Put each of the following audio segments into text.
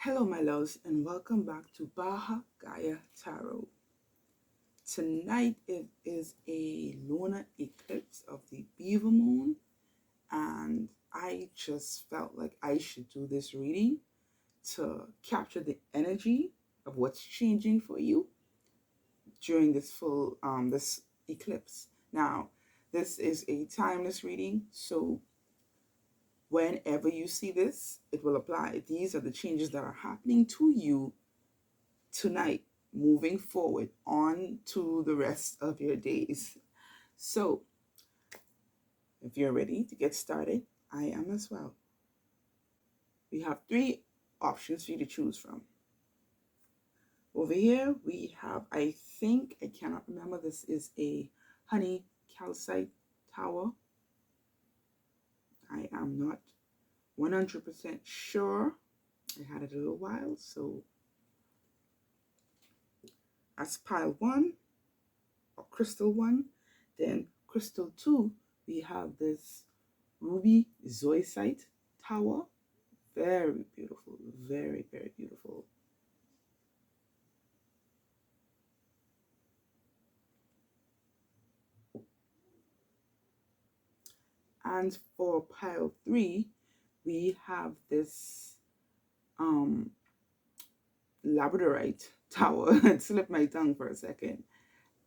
Hello, my loves, and welcome back to Baja Gaia Tarot. Tonight it is a lunar eclipse of the Beaver Moon, and I just felt like I should do this reading to capture the energy of what's changing for you during this eclipse. Now, this is a timeless reading, so whenever you see this, it will apply. These are the changes that are happening to you tonight, moving forward on to the rest of your days. So, if you're ready to get started, I am as well. We have three options for you to choose from. Over here, we have, I cannot remember, this is a honey calcite tower. I am not 100% sure. I had it a little while, so that's pile 1 or crystal 1. Then crystal 2, we have this ruby zoisite tower. Very beautiful, very, very beautiful. And for pile 3, we have this Labradorite tower. It slipped my tongue for a second.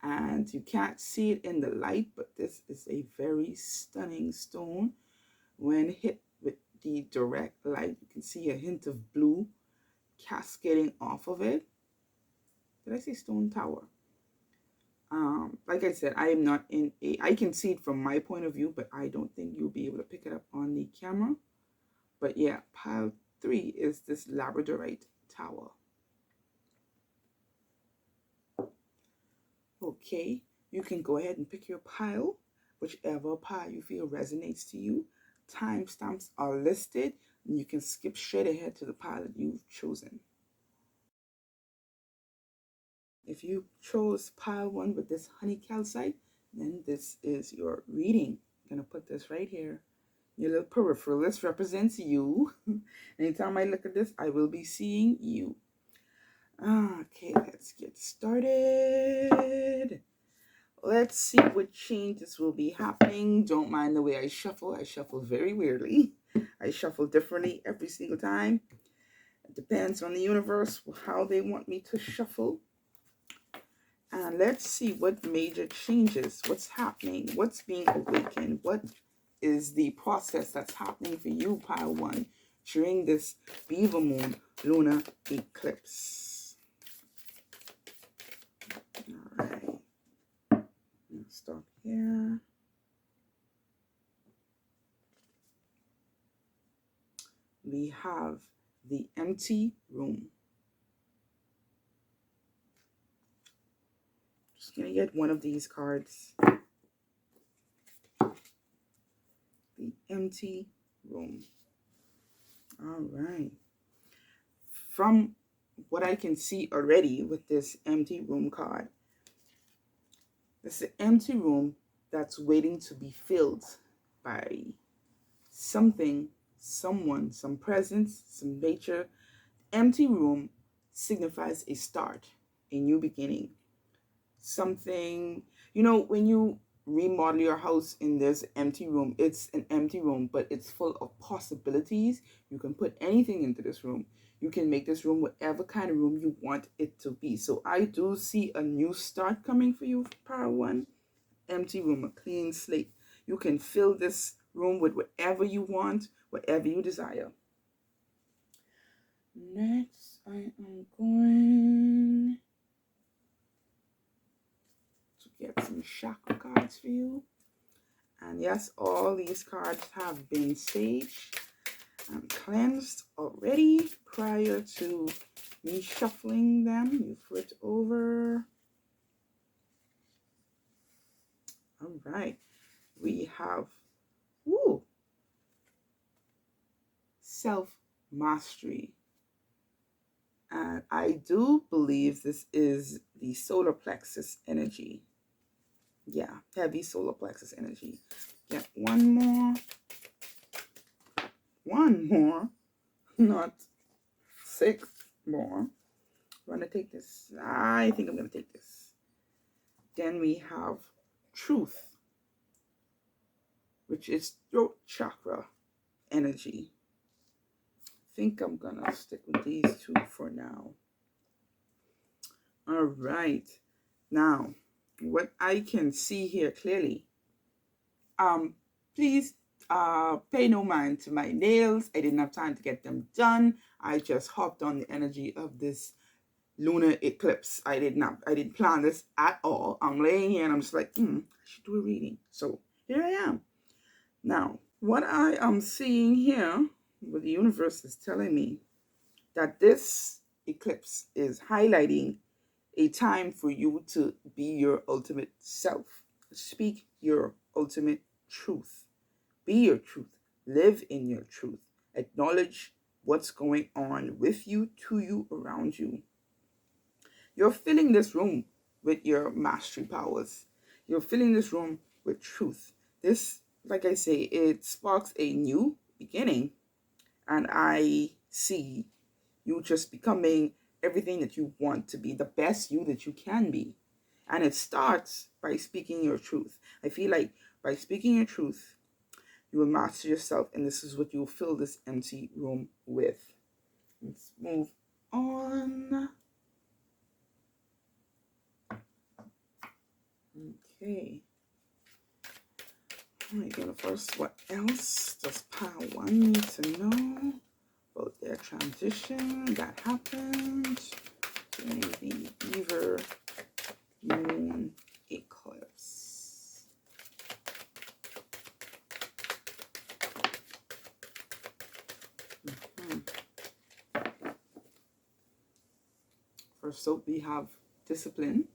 And you can't see it in the light, but this is a very stunning stone. When hit with the direct light, you can see a hint of blue cascading off of it. Did I say stone tower? Like I said, I am not I can see it from my point of view, but I don't think you'll be able to pick it up on the camera. But yeah, pile 3 is this Labradorite tower. Okay, you can go ahead and pick your pile, whichever pile you feel resonates to you. Timestamps are listed, and you can skip straight ahead to the pile that you've chosen. If you chose pile 1 with this honey calcite, then this is your reading. I'm going to put this right here. Your little peripheral. This represents you. Anytime I look at this, I will be seeing you. Okay, let's get started. Let's see what changes will be happening. Don't mind the way I shuffle. I shuffle very weirdly. I shuffle differently every single time. It depends on the universe, how they want me to shuffle. And let's see what major changes, what's happening, what's being awakened, what is the process that's happening for you, pile 1, during this Beaver Moon Lunar Eclipse. All right. Stop here. We have the empty room. Just gonna get one of these cards. The empty room. All right. From what I can see already with this empty room card, it's an empty room that's waiting to be filled by something, someone, some presence, some nature. Empty room signifies a start, a new beginning. Something, when you remodel your house in this empty room, it's an empty room, but it's full of possibilities. You can put anything into this room. You can make this room whatever kind of room you want it to be. So I do see a new start coming for you, pile 1. Empty room, a clean slate. You can fill this room with whatever you want, whatever you desire. Next, I am going to get some chakra cards for you. And yes, all these cards have been saged and cleansed already prior to me shuffling them. You flip over. All right. We have self-mastery. And I do believe this is the solar plexus energy. Yeah, heavy solar plexus energy. Get one more. Not 6 more. I'm going to take this. I think I'm going to take this. Then we have truth, which is throat chakra energy. I think I'm going to stick with these two for now. All right. Now, what I can see here clearly, please pay no mind to my nails. I didn't have time to get them done. I just hopped on the energy of this lunar eclipse. I didn't plan this at all. I'm laying here and I'm just like, I should do a reading. So here I am. Now, what I am seeing here, what the universe is telling me, that this eclipse is highlighting a time for you to be your ultimate self. Speak your ultimate truth. Be your truth. Live in your truth. Acknowledge what's going on with you, to you, around you. You're filling this room with your mastery powers. You're filling this room with truth. This, like I say, it sparks a new beginning. And I see you just becoming everything that you want to be, the best you that you can be. And it starts by speaking your truth. I feel like by speaking your truth, you will master yourself, and this is what you will fill this empty room with. Let's move on. Okay. All right, going first, what else does pile 1 need to know about their transition that happened during the Beaver Lunar Eclipse? First up, we have discipline.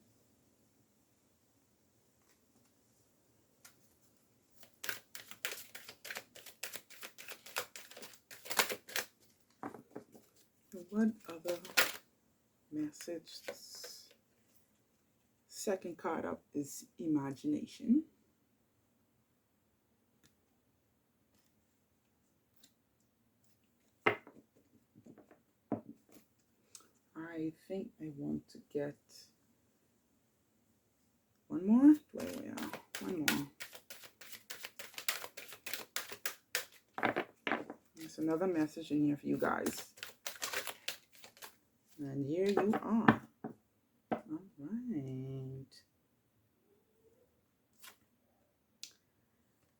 What other message? Second card up is imagination. I think I want to get one more. One more. There's another message in here for you guys. And here you are. All right.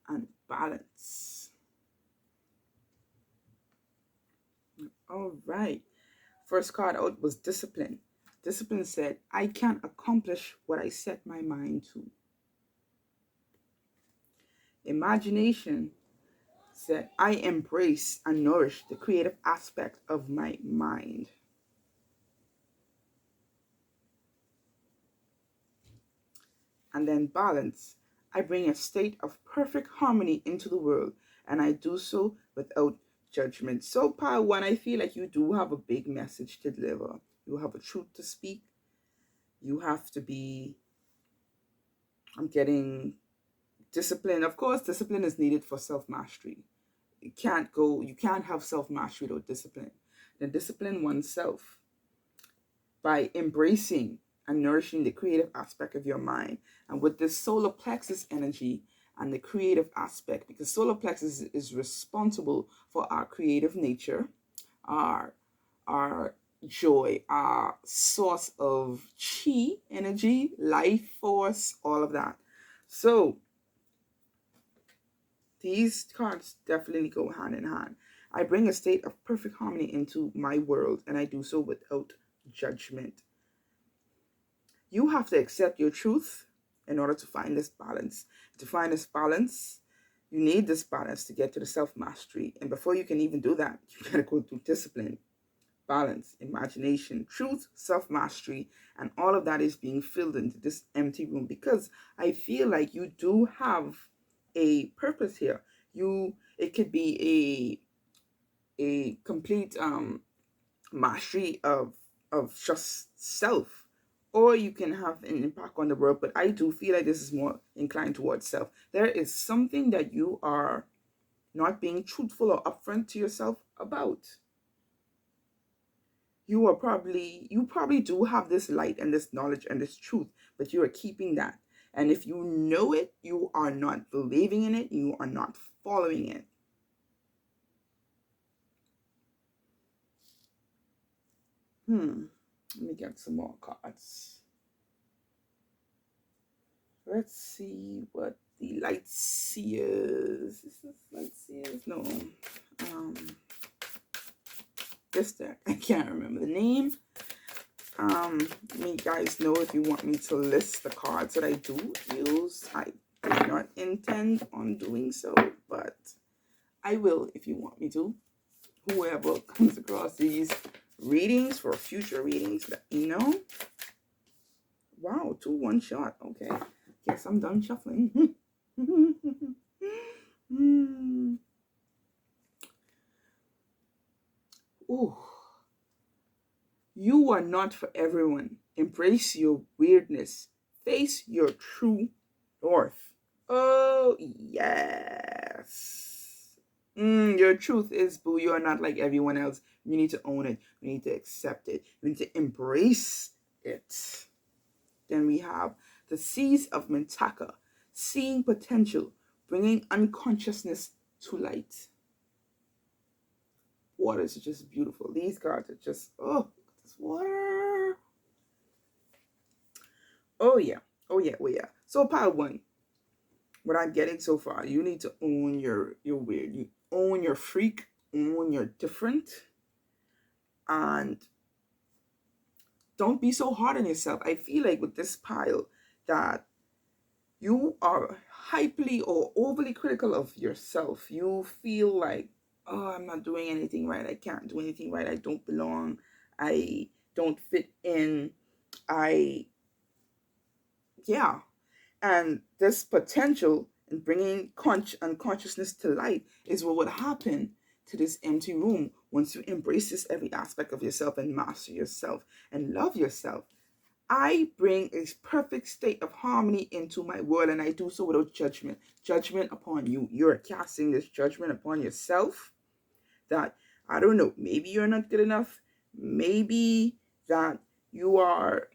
And balance. All right. First card out was discipline. Discipline said, I can accomplish what I set my mind to. Imagination said, I embrace and nourish the creative aspect of my mind. And then balance. I bring a state of perfect harmony into the world, and I do so without judgment. So, pile 1, I feel like you do have a big message to deliver. You have a truth to speak. You have to be, I'm getting discipline. Of course, discipline is needed for self-mastery. You can't have self-mastery without discipline. Then discipline oneself by embracing and nourishing the creative aspect of your mind. And with this solar plexus energy and the creative aspect, because solar plexus is responsible for our creative nature, our joy, our source of chi energy, life force, all of that. So these cards definitely go hand in hand. I bring a state of perfect harmony into my world, and I do so without judgment. You have to accept your truth in order to find this balance. To find this balance, you need this balance to get to the self-mastery. And before you can even do that, you gotta go through discipline, balance, imagination, truth, self-mastery, and all of that is being filled into this empty room, because I feel like you do have a purpose here. It could be a complete mastery of just self, or you can have an impact on the world, but I do feel like this is more inclined towards self. There is something that you are not being truthful or upfront to yourself about. you probably do have this light and this knowledge and this truth, but you are keeping that. And if you know it, you are not believing in it, you are not following it. Let me get some more cards. Let's see what the light seers. Is this light seers? No. This deck. I can't remember the name. You guys know if you want me to list the cards that I do use. I did not intend on doing so, but I will if you want me to. Whoever comes across these readings for future readings, let me know. Wow, 2 1 shot. Okay. Guess I'm done shuffling. Ooh. You are not for everyone. Embrace your weirdness. Face your true north. Oh, yes. Your truth is, boo, you are not like everyone else. You need to own it. You need to accept it. You need to embrace it. Then we have the Seas of Mintaka, seeing potential, bringing unconsciousness to light. Waters are just beautiful. These cards are just, oh, this water. Oh yeah. So part 1, what I'm getting so far, you need to own your weird. You own your freak, own your different, and don't be so hard on yourself. I feel like with this pile that you are hyperly or overly critical of yourself. You feel like, oh, I'm not doing anything right. I can't do anything right. I don't belong. I don't fit in. And this potential in bringing unconsciousness to light is what would happen to this empty room once you embrace this every aspect of yourself and master yourself and love yourself. I bring a perfect state of harmony into my world, and I do so without judgment. Judgment upon you. You're casting this judgment upon yourself that, I don't know, maybe you're not good enough. Maybe that you are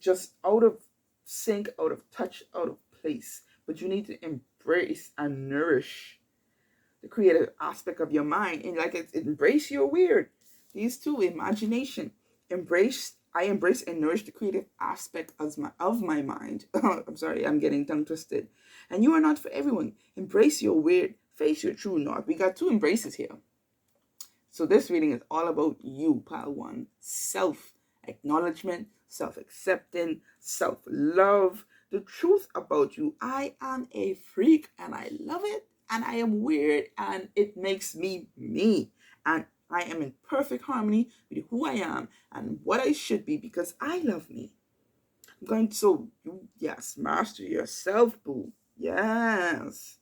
just out of sync, out of touch, out of place. But you need to embrace and nourish the creative aspect of your mind. And like embrace your weird. These two, imagination. I embrace and nourish the creative aspect of my mind. I'm sorry, I'm getting tongue twisted. And you are not for everyone. Embrace your weird, face your true north. We got 2 embraces here. So this reading is all about you, pile 1. Self-acknowledgement, self-acceptance, self-love, the truth about you. I am a freak and I love it, and I am weird and it makes me me. And I am in perfect harmony with who I am and what I should be because I love me. I'm going to, yes, master yourself, boo. Yes.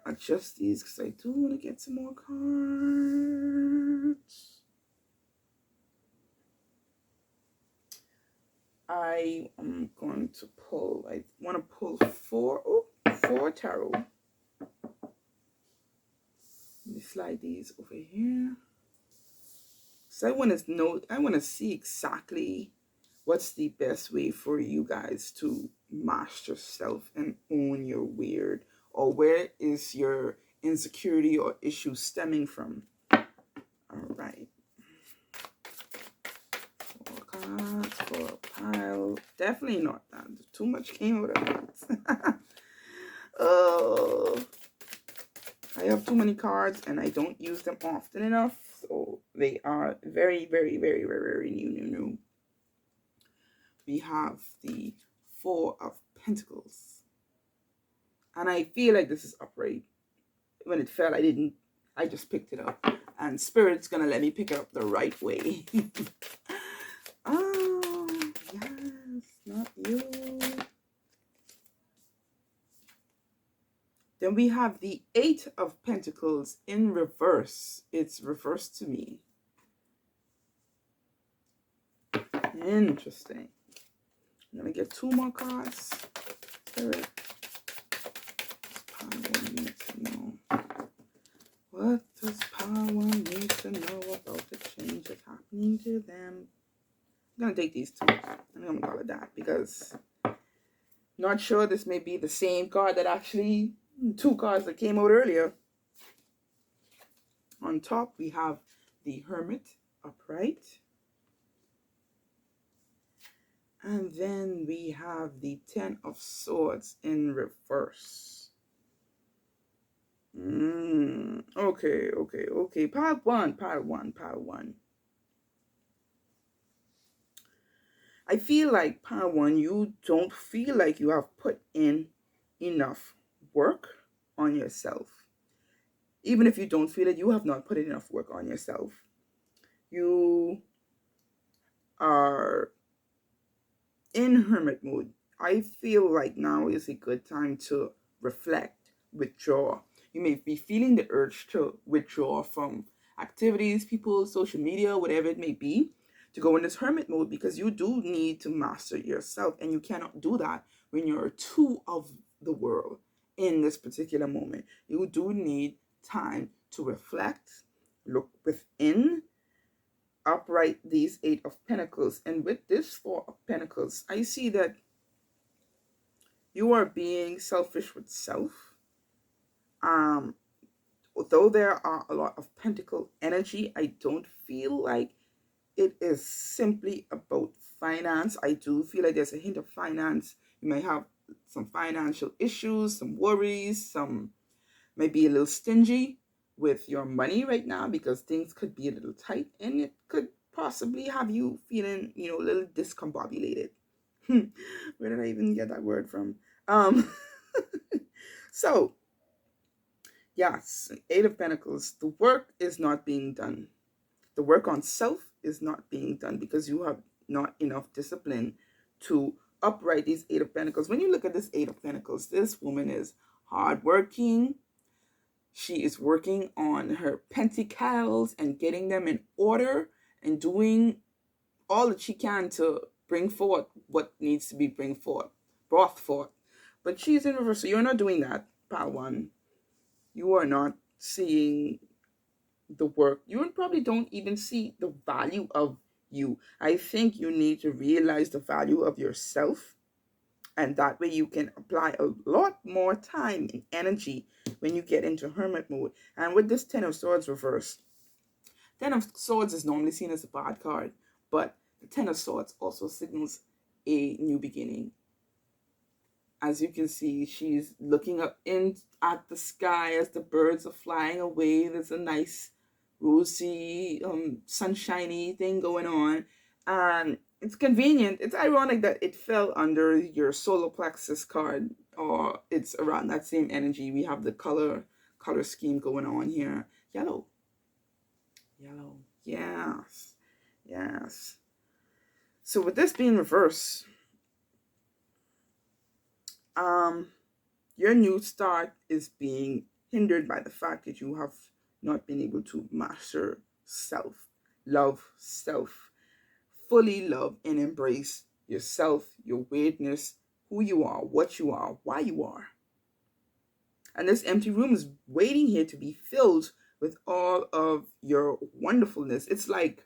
Adjust these because I do want to get some more cards. I am going to pull, I want to pull 4 tarot. Let me slide these over here. So I want to see exactly what's the best way for you guys to master self and own your weird, or where is your insecurity or issue stemming from. All right. 4 cards for a pile. Definitely not that. Too much came out of that. Oh, I have too many cards and I don't use them often enough. So they are very, very, very, very, very new. We have the 4 of Pentacles. And I feel like this is upright. When it fell, I just picked it up. And Spirit's gonna let me pick it up the right way. Oh, yes, not you. Then we have the 8 of Pentacles in reverse. It's reversed to me. Interesting. I'm going to get 2 more cards. Spirit. What does power need to know about the change that's happening to going to take these two. I'm going to call it that because not sure this may be the same card that actually, two cards that came out earlier. On top, we have the Hermit upright. And then we have the Ten of Swords in reverse. Okay. Part one. I feel like part one, you don't feel like you have put in enough work on yourself. Even if you don't feel it, you have not put enough work on yourself. You are in hermit mode. I feel like now is a good time to reflect, withdraw. You may be feeling the urge to withdraw from activities, people, social media, whatever it may be, to go in this hermit mode because you do need to master yourself, and you cannot do that when you're two of the world in this particular moment. You do need time to reflect, look within, upright these Eight of Pentacles. And with this Four of Pentacles, I see that you are being selfish with self. Although there are a lot of pentacle energy, I don't feel like it is simply about finance. I do feel like there's a hint of finance. You may have some financial issues, some worries, some maybe a little stingy with your money right now because things could be a little tight, and it could possibly have you feeling, a little discombobulated. Where did I even get that word from? So, yes, Eight of Pentacles, the work is not being done. The work on self is not being done because you have not enough discipline to upright these Eight of Pentacles. When you look at this Eight of Pentacles, this woman is hardworking. She is working on her pentacles and getting them in order and doing all that she can to bring forth what needs to be brought forth. But she's in reverse. So you're not doing that, pile one. You are not seeing the work. You probably don't even see the value of you. I think you need to realize the value of yourself. And that way you can apply a lot more time and energy when you get into hermit mode. And with this Ten of Swords reversed, Ten of Swords is normally seen as a bad card, but the Ten of Swords also signals a new beginning. As you can see, she's looking up at the sky as the birds are flying away. There's a nice rosy, sunshiny thing going on. And it's convenient. It's ironic that it fell under your solar plexus card, or it's around that same energy. We have the color scheme going on here. Yellow. Yes. So with this being reversed, your new start is being hindered by the fact that you have not been able to master self, love self, fully love and embrace yourself, your weirdness, who you are, what you are, why you are. And this empty room is waiting here to be filled with all of your wonderfulness. It's like,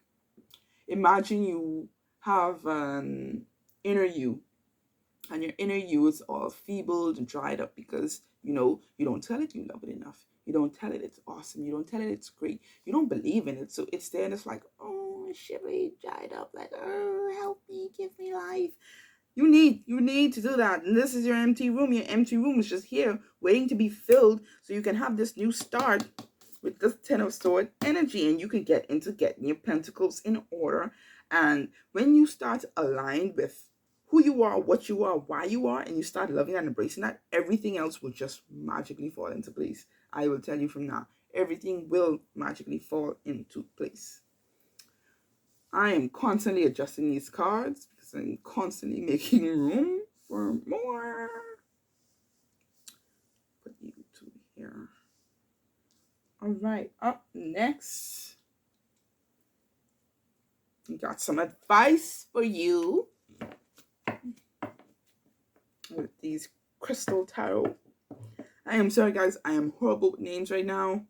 imagine you have an inner you, and your inner you is all feebled and dried up because, you don't tell it you love it enough. You don't tell it it's awesome. You don't tell it it's great. You don't believe in it. So it's there and it's like, oh, shivery, dried up, like, oh, help me, give me life. You need to do that. And this is your empty room. Your empty room is just here waiting to be filled so you can have this new start with this Ten of Swords energy, and you can get into getting your pentacles in order. And when you start aligned with who you are, what you are, why you are, and you start loving and embracing that, everything else will just magically fall into place. I will tell you from now, everything will magically fall into place. I am constantly adjusting these cards because I'm constantly making room for more. Put you two here. All right, up next, we got some advice for you with these crystal tarot. I am sorry, guys. I am horrible with names right now.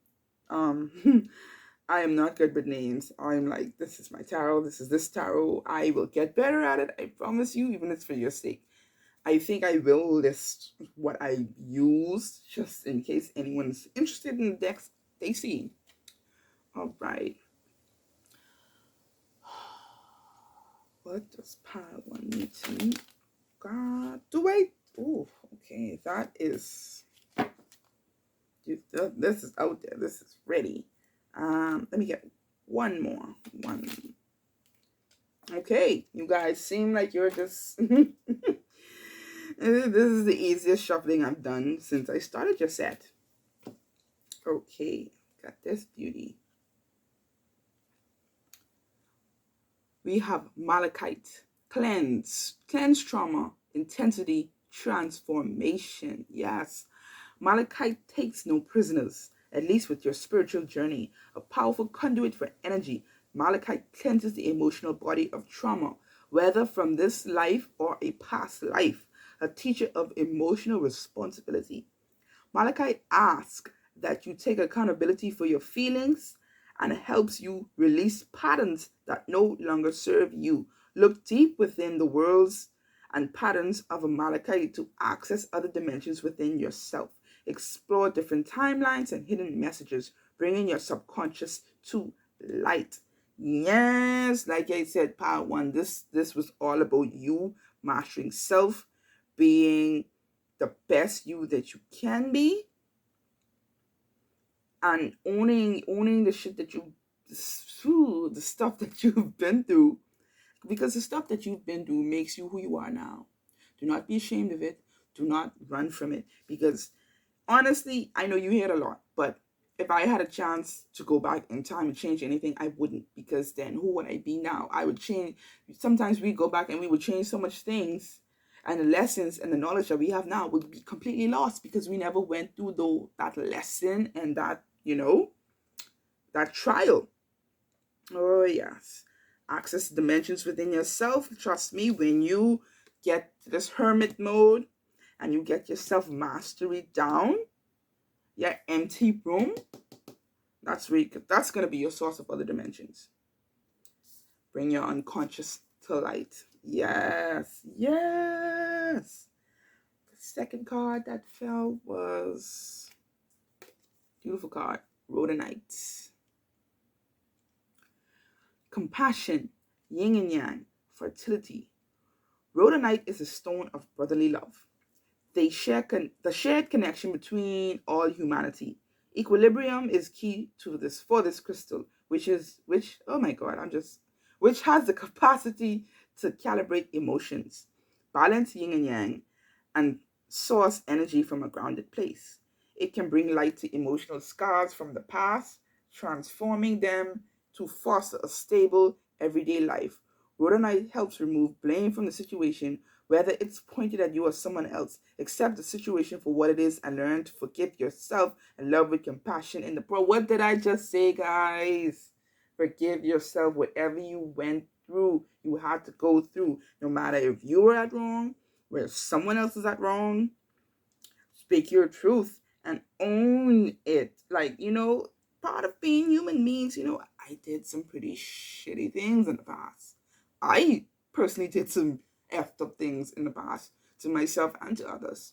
I am not good with names. I'm like, this is my tarot, this is this tarot. I will get better at it. I promise you, even if it's for your sake. I think I will list what I use just in case anyone's interested in the decks they see. All right. What does pile one need to God do I? Oh, okay. That is. This is out there. This is ready. Let me get one more. One. Okay, you guys seem like you're just. This is the easiest shuffling I've done since I started your set. Okay, got this beauty. We have malachite, cleanse trauma, intensity, transformation. Yes, malachite takes no prisoners, at least with your spiritual journey. A powerful conduit for energy, malachite cleanses the emotional body of trauma, whether from this life or a past life. A teacher of emotional responsibility. Malachite asks that you take accountability for your feelings and helps you release patterns that no longer serve you. Look deep within the worlds and patterns of a Malachite to access other dimensions within yourself. Explore different timelines and hidden messages, bringing your subconscious to light. Yes, like I said, part one, this was all about you mastering self, being the best you that you can be, and owning the shit that the stuff that you've been through, because the stuff that you've been through makes you who you are now. Do not be ashamed of it. Do not run from it, because honestly, I know you hear it a lot, but if I had a chance to go back in time and change anything, I wouldn't, because then who would I be now? I would change. Sometimes we go back and we would change so much things, and the lessons and the knowledge that we have now would be completely lost because we never went through that lesson and that, that trial. Oh, yes. Access dimensions within yourself. Trust me, when you get to this hermit mode and you get your self mastery down, your empty room, that's going to be your source of other dimensions. Bring your unconscious to light. Yes, yes. The second card that fell was beautiful card, Rhodonite. Compassion, yin and yang, fertility. Rhodonite is a stone of brotherly love. The shared connection between all humanity. Equilibrium is key to this for this crystal, which oh my god, which has the capacity to calibrate emotions, balance yin and yang, and source energy from a grounded place. It can bring light to emotional scars from the past, transforming them to foster a stable everyday life. Rhodonite helps remove blame from the situation, whether it's pointed at you or someone else. Accept the situation for what it is and learn to forgive yourself and love with compassion in the process. What did I just say, guys? Forgive yourself. Whatever you went through, you had to go through. No matter if you were at wrong, or if someone else is at wrong, speak your truth and own it. Like, part of being human means, I did some pretty shitty things in the past. I personally did some effed up things in the past to myself and to others.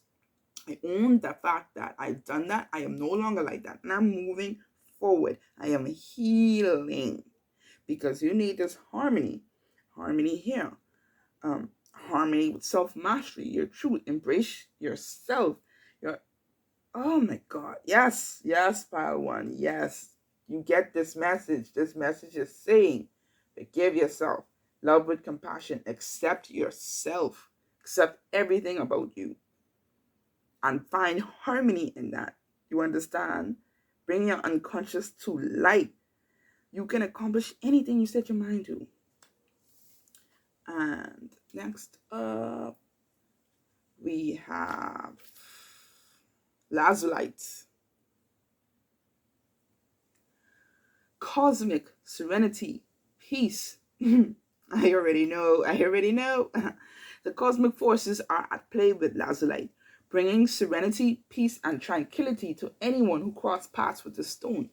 I own the fact that I've done that. I am no longer like that. And I'm moving forward. I am healing. Because you need this harmony. Harmony here. Harmony with self-mastery. Your truth. Embrace yourself. Oh my God. Yes. Yes, pile one. Yes. You get this message. This message is saying, forgive yourself. Love with compassion. Accept yourself. Accept everything about you. And find harmony in that. You understand? Bring your unconscious to light. You can accomplish anything you set your mind to. And next up, we have Lazulite. Cosmic serenity, peace. I already know. The cosmic forces are at play with Lazulite, bringing serenity, peace, and tranquility to anyone who crosses paths with the stone.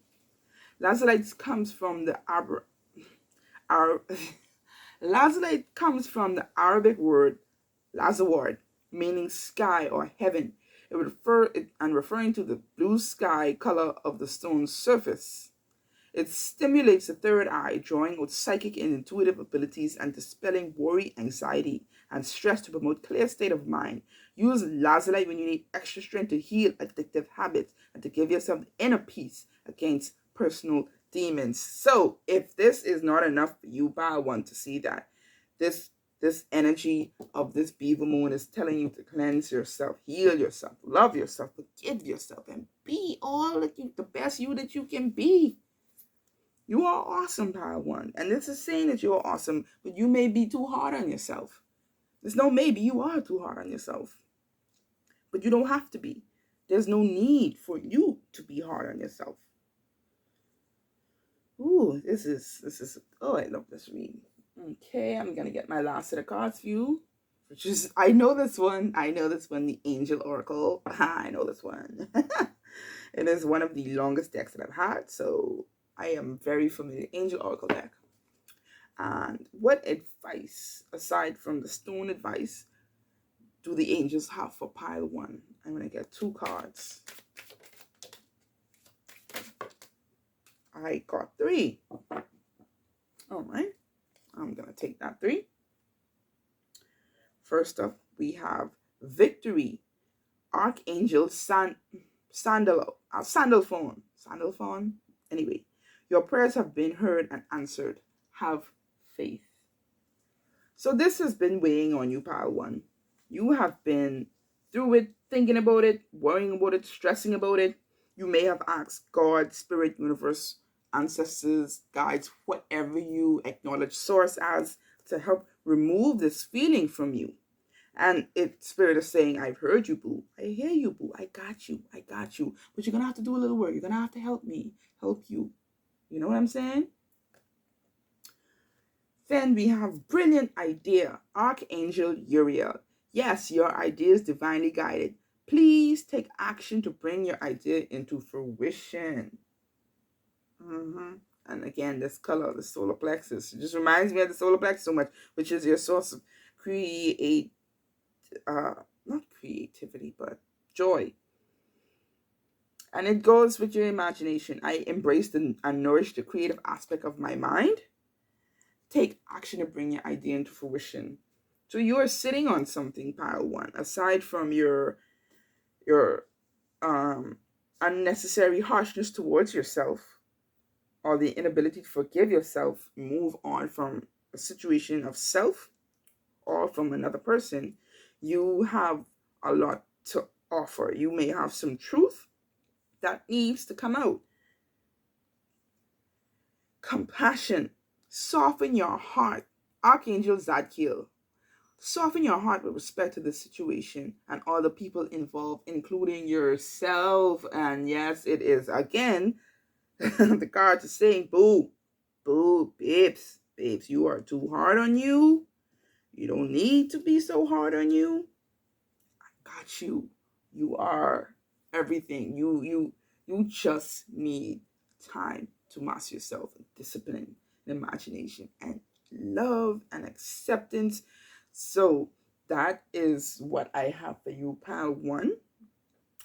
Lazulite comes from the Ar- Lazulite comes from the Arabic word lazaward, meaning sky or heaven. Referring to the blue sky color of the stone's surface. It stimulates the third eye, drawing out psychic and intuitive abilities and dispelling worry, anxiety, and stress to promote clear state of mind. Use lazulite when you need extra strength to heal addictive habits and to give yourself inner peace against personal demons. So, if this is not enough for you, but I want to see that this energy of this beaver moon is telling you to cleanse yourself, heal yourself, love yourself, forgive yourself, and be all the best you that you can be. You are awesome, Power One. And this is saying that you're awesome, but you may be too hard on yourself. There's no maybe, you are too hard on yourself. But you don't have to be. There's no need for you to be hard on yourself. Ooh, this is, oh, I love this reading. Okay, I'm going to get my last set of cards for you, which is, I know this one, the Angel Oracle. I know this one. It is one of the longest decks that I've had, so I am very familiar with Angel Oracle deck. And what advice, aside from the stone advice, do the angels have for pile one? I'm going to get 2 cards. I got 3. All right. I'm going to take that 3. First up, we have Victory, Archangel Sandalphon. Anyway, your prayers have been heard and answered. Have faith. So this has been weighing on you, pile one. You have been through it, thinking about it, worrying about it, stressing about it. You may have asked God, Spirit, Universe, ancestors, guides, whatever you acknowledge source as, to help remove this feeling from you. And Spirit is saying, I've heard you, boo. I hear you, boo. I got you. But you're going to have to do a little work. You're going to have to help me, help you. You know what I'm saying? Then we have brilliant idea, Archangel Uriel. Yes, your idea is divinely guided. Please take action to bring your idea into fruition. And again, this color, the solar plexus, it just reminds me of the solar plexus so much, which is your source of not creativity, but joy. And it goes with your imagination. I embrace and nourish the creative aspect of my mind. Take action to bring your idea into fruition. So you are sitting on something, pile one. Aside from your unnecessary harshness towards yourself, or the inability to forgive yourself, move on from a situation of self or from another person, you have a lot to offer. You may have some truth that needs to come out. Compassion. Soften your heart. Archangel Zadkiel. Soften your heart with respect to the situation and all the people involved, including yourself. And yes, it is again the cards are saying, boo, babes, you are too hard on you. You don't need to be so hard on you. I got you. You are everything. You just need time to master yourself, and discipline, and imagination, and love and acceptance. So that is what I have for you, pile one.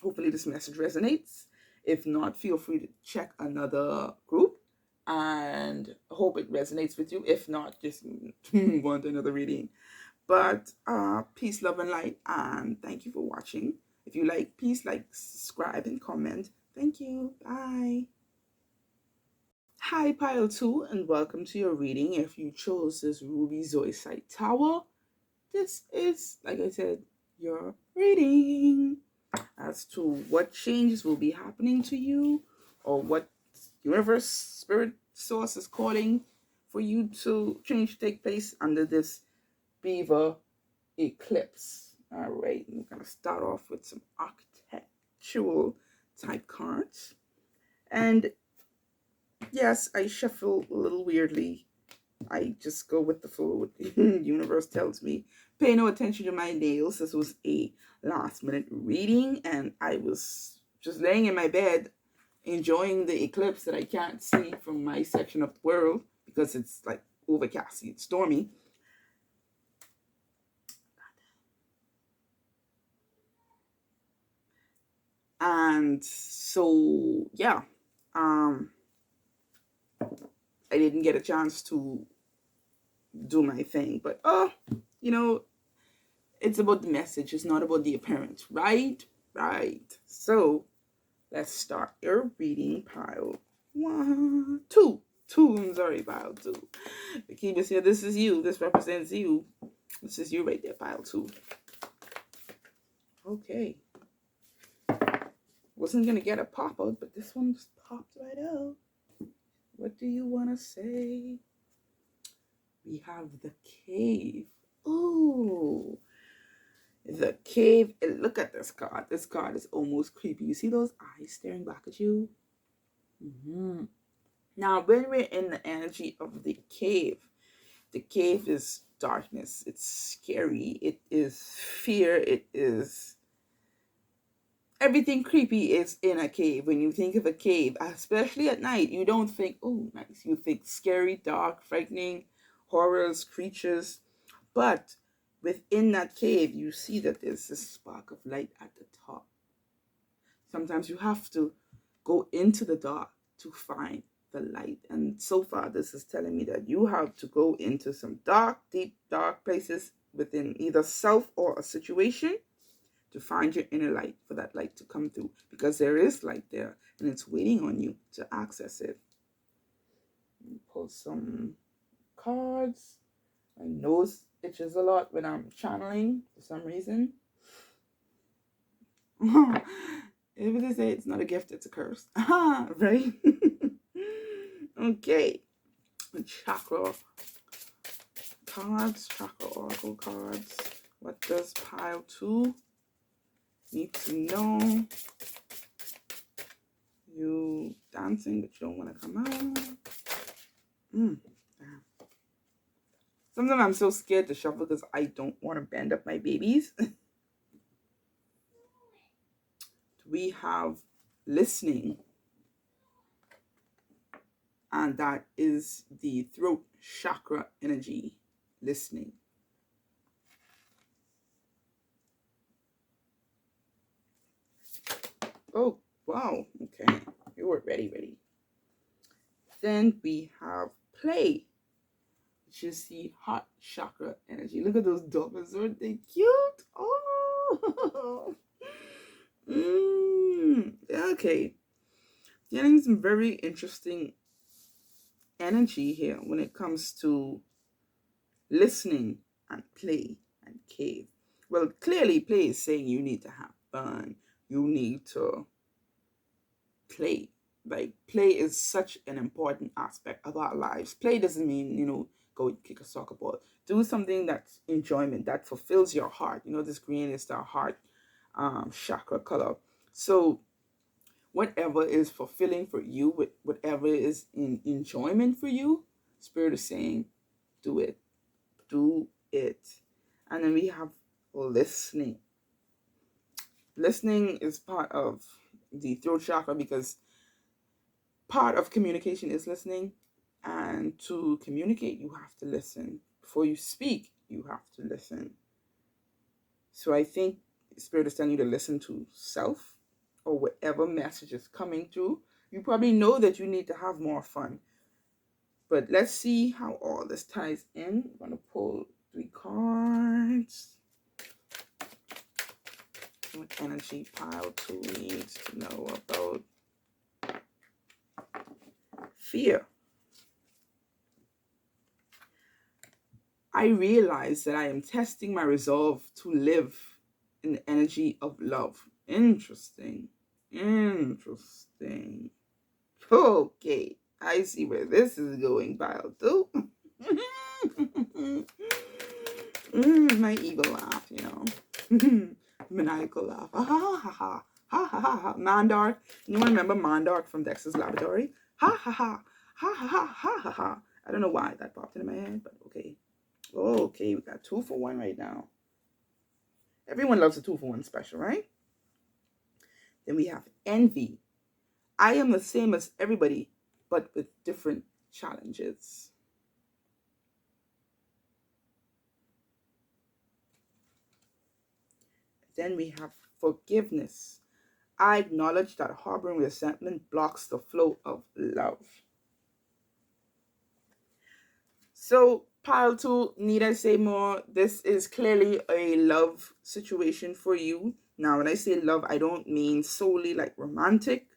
Hopefully this message resonates. If not, feel free to check another group, and hope it resonates with you. If not, just move on to another reading. But peace, love, and light, and thank you for watching. If you like, please like, subscribe, and comment. Thank you. Bye. Hi, Pile 2, and welcome to your reading. If you chose this Ruby Zoisite Tower, this is, like I said, your reading as to what changes will be happening to you, or what universe, spirit, source is calling for you to change to take place under this Beaver Eclipse. All right, I'm going to start off with some architectural type cards. And yes, I shuffle a little weirdly. I just go with the flow. What the universe tells me. Pay no attention to my nails. This was a last minute reading, and I was just laying in my bed enjoying the eclipse that I can't see from my section of the world because it's like overcast, it's stormy. And so, yeah, I didn't get a chance to do my thing, but you know, it's about the message, it's not about the appearance, right? Right. So let's start your reading. Pile 1, 2. I'm sorry, pile 2. The key is here. This is you. This represents you. This is you right there, pile 2. Okay. Wasn't gonna get a pop out, but this one just popped right out. What do you want to say? We have the cave. Ooh. The cave. Look at this card. This card is almost creepy. You see those eyes staring back at you? Now, when we're in the energy of the cave is darkness. It's scary. It is fear. It is everything creepy is in a cave. When you think of a cave, especially at night, you don't think, oh, nice. You think scary, dark, frightening, horrors, creatures. But within that cave, you see that there's a spark of light at the top. Sometimes you have to go into the dark to find the light. And so far, this is telling me that you have to go into some dark, deep, dark places within either self or a situation to find your inner light, for that light to come through, because there is light there and it's waiting on you to access it. Pull some cards. My nose itches a lot when I'm channeling for some reason. If they say it's not a gift, it's a curse. Right? Okay. Chakra cards, chakra oracle cards. What does pile 2 need to know? You dancing, but you don't want to come out. Sometimes I'm so scared to shuffle because I don't want to bend up my babies. We have listening, and that is the throat chakra energy. Listening. Oh, wow. Okay. You were ready. Then we have play, which is the heart chakra energy. Look at those dogs. Aren't they cute? Oh. Okay. Getting some very interesting energy here when it comes to listening and play and cave. Well, clearly play is saying you need to have fun. You need to play. Like, play is such an important aspect of our lives. Play doesn't mean, go and kick a soccer ball. Do something that's enjoyment, that fulfills your heart. This green is our heart chakra color. So whatever is fulfilling for you, whatever is in enjoyment for you, Spirit is saying, do it. Do it. And then we have listening. Listening is part of the throat chakra because part of communication is listening. And to communicate, you have to listen. Before you speak, you have to listen. So I think Spirit is telling you to listen to self or whatever message is coming through. You probably know that you need to have more fun. But let's see how all this ties in. I'm going to pull 3 cards. What energy pile 2 needs to know about fear? I realize that I am testing my resolve to live in the energy of love. Interesting. Okay, I see where this is going, pile 2. My evil laugh, maniacal laugh. Ha ha ha ha. Ha ha ha ha. Mandark. Anyone remember Mandark from Dexter's Labradorite? Ha ha ha. Ha ha ha ha ha ha. I don't know why that popped into my head, but okay. Okay, we got 2 for 1 right now. Everyone loves a 2 for 1 special, right? Then we have envy. I am the same as everybody, but with different challenges. Then we have forgiveness. I acknowledge that harboring resentment blocks the flow of love. So, pile two, need I say more? This is clearly a love situation for you. Now, when I say love, I don't mean solely like romantic.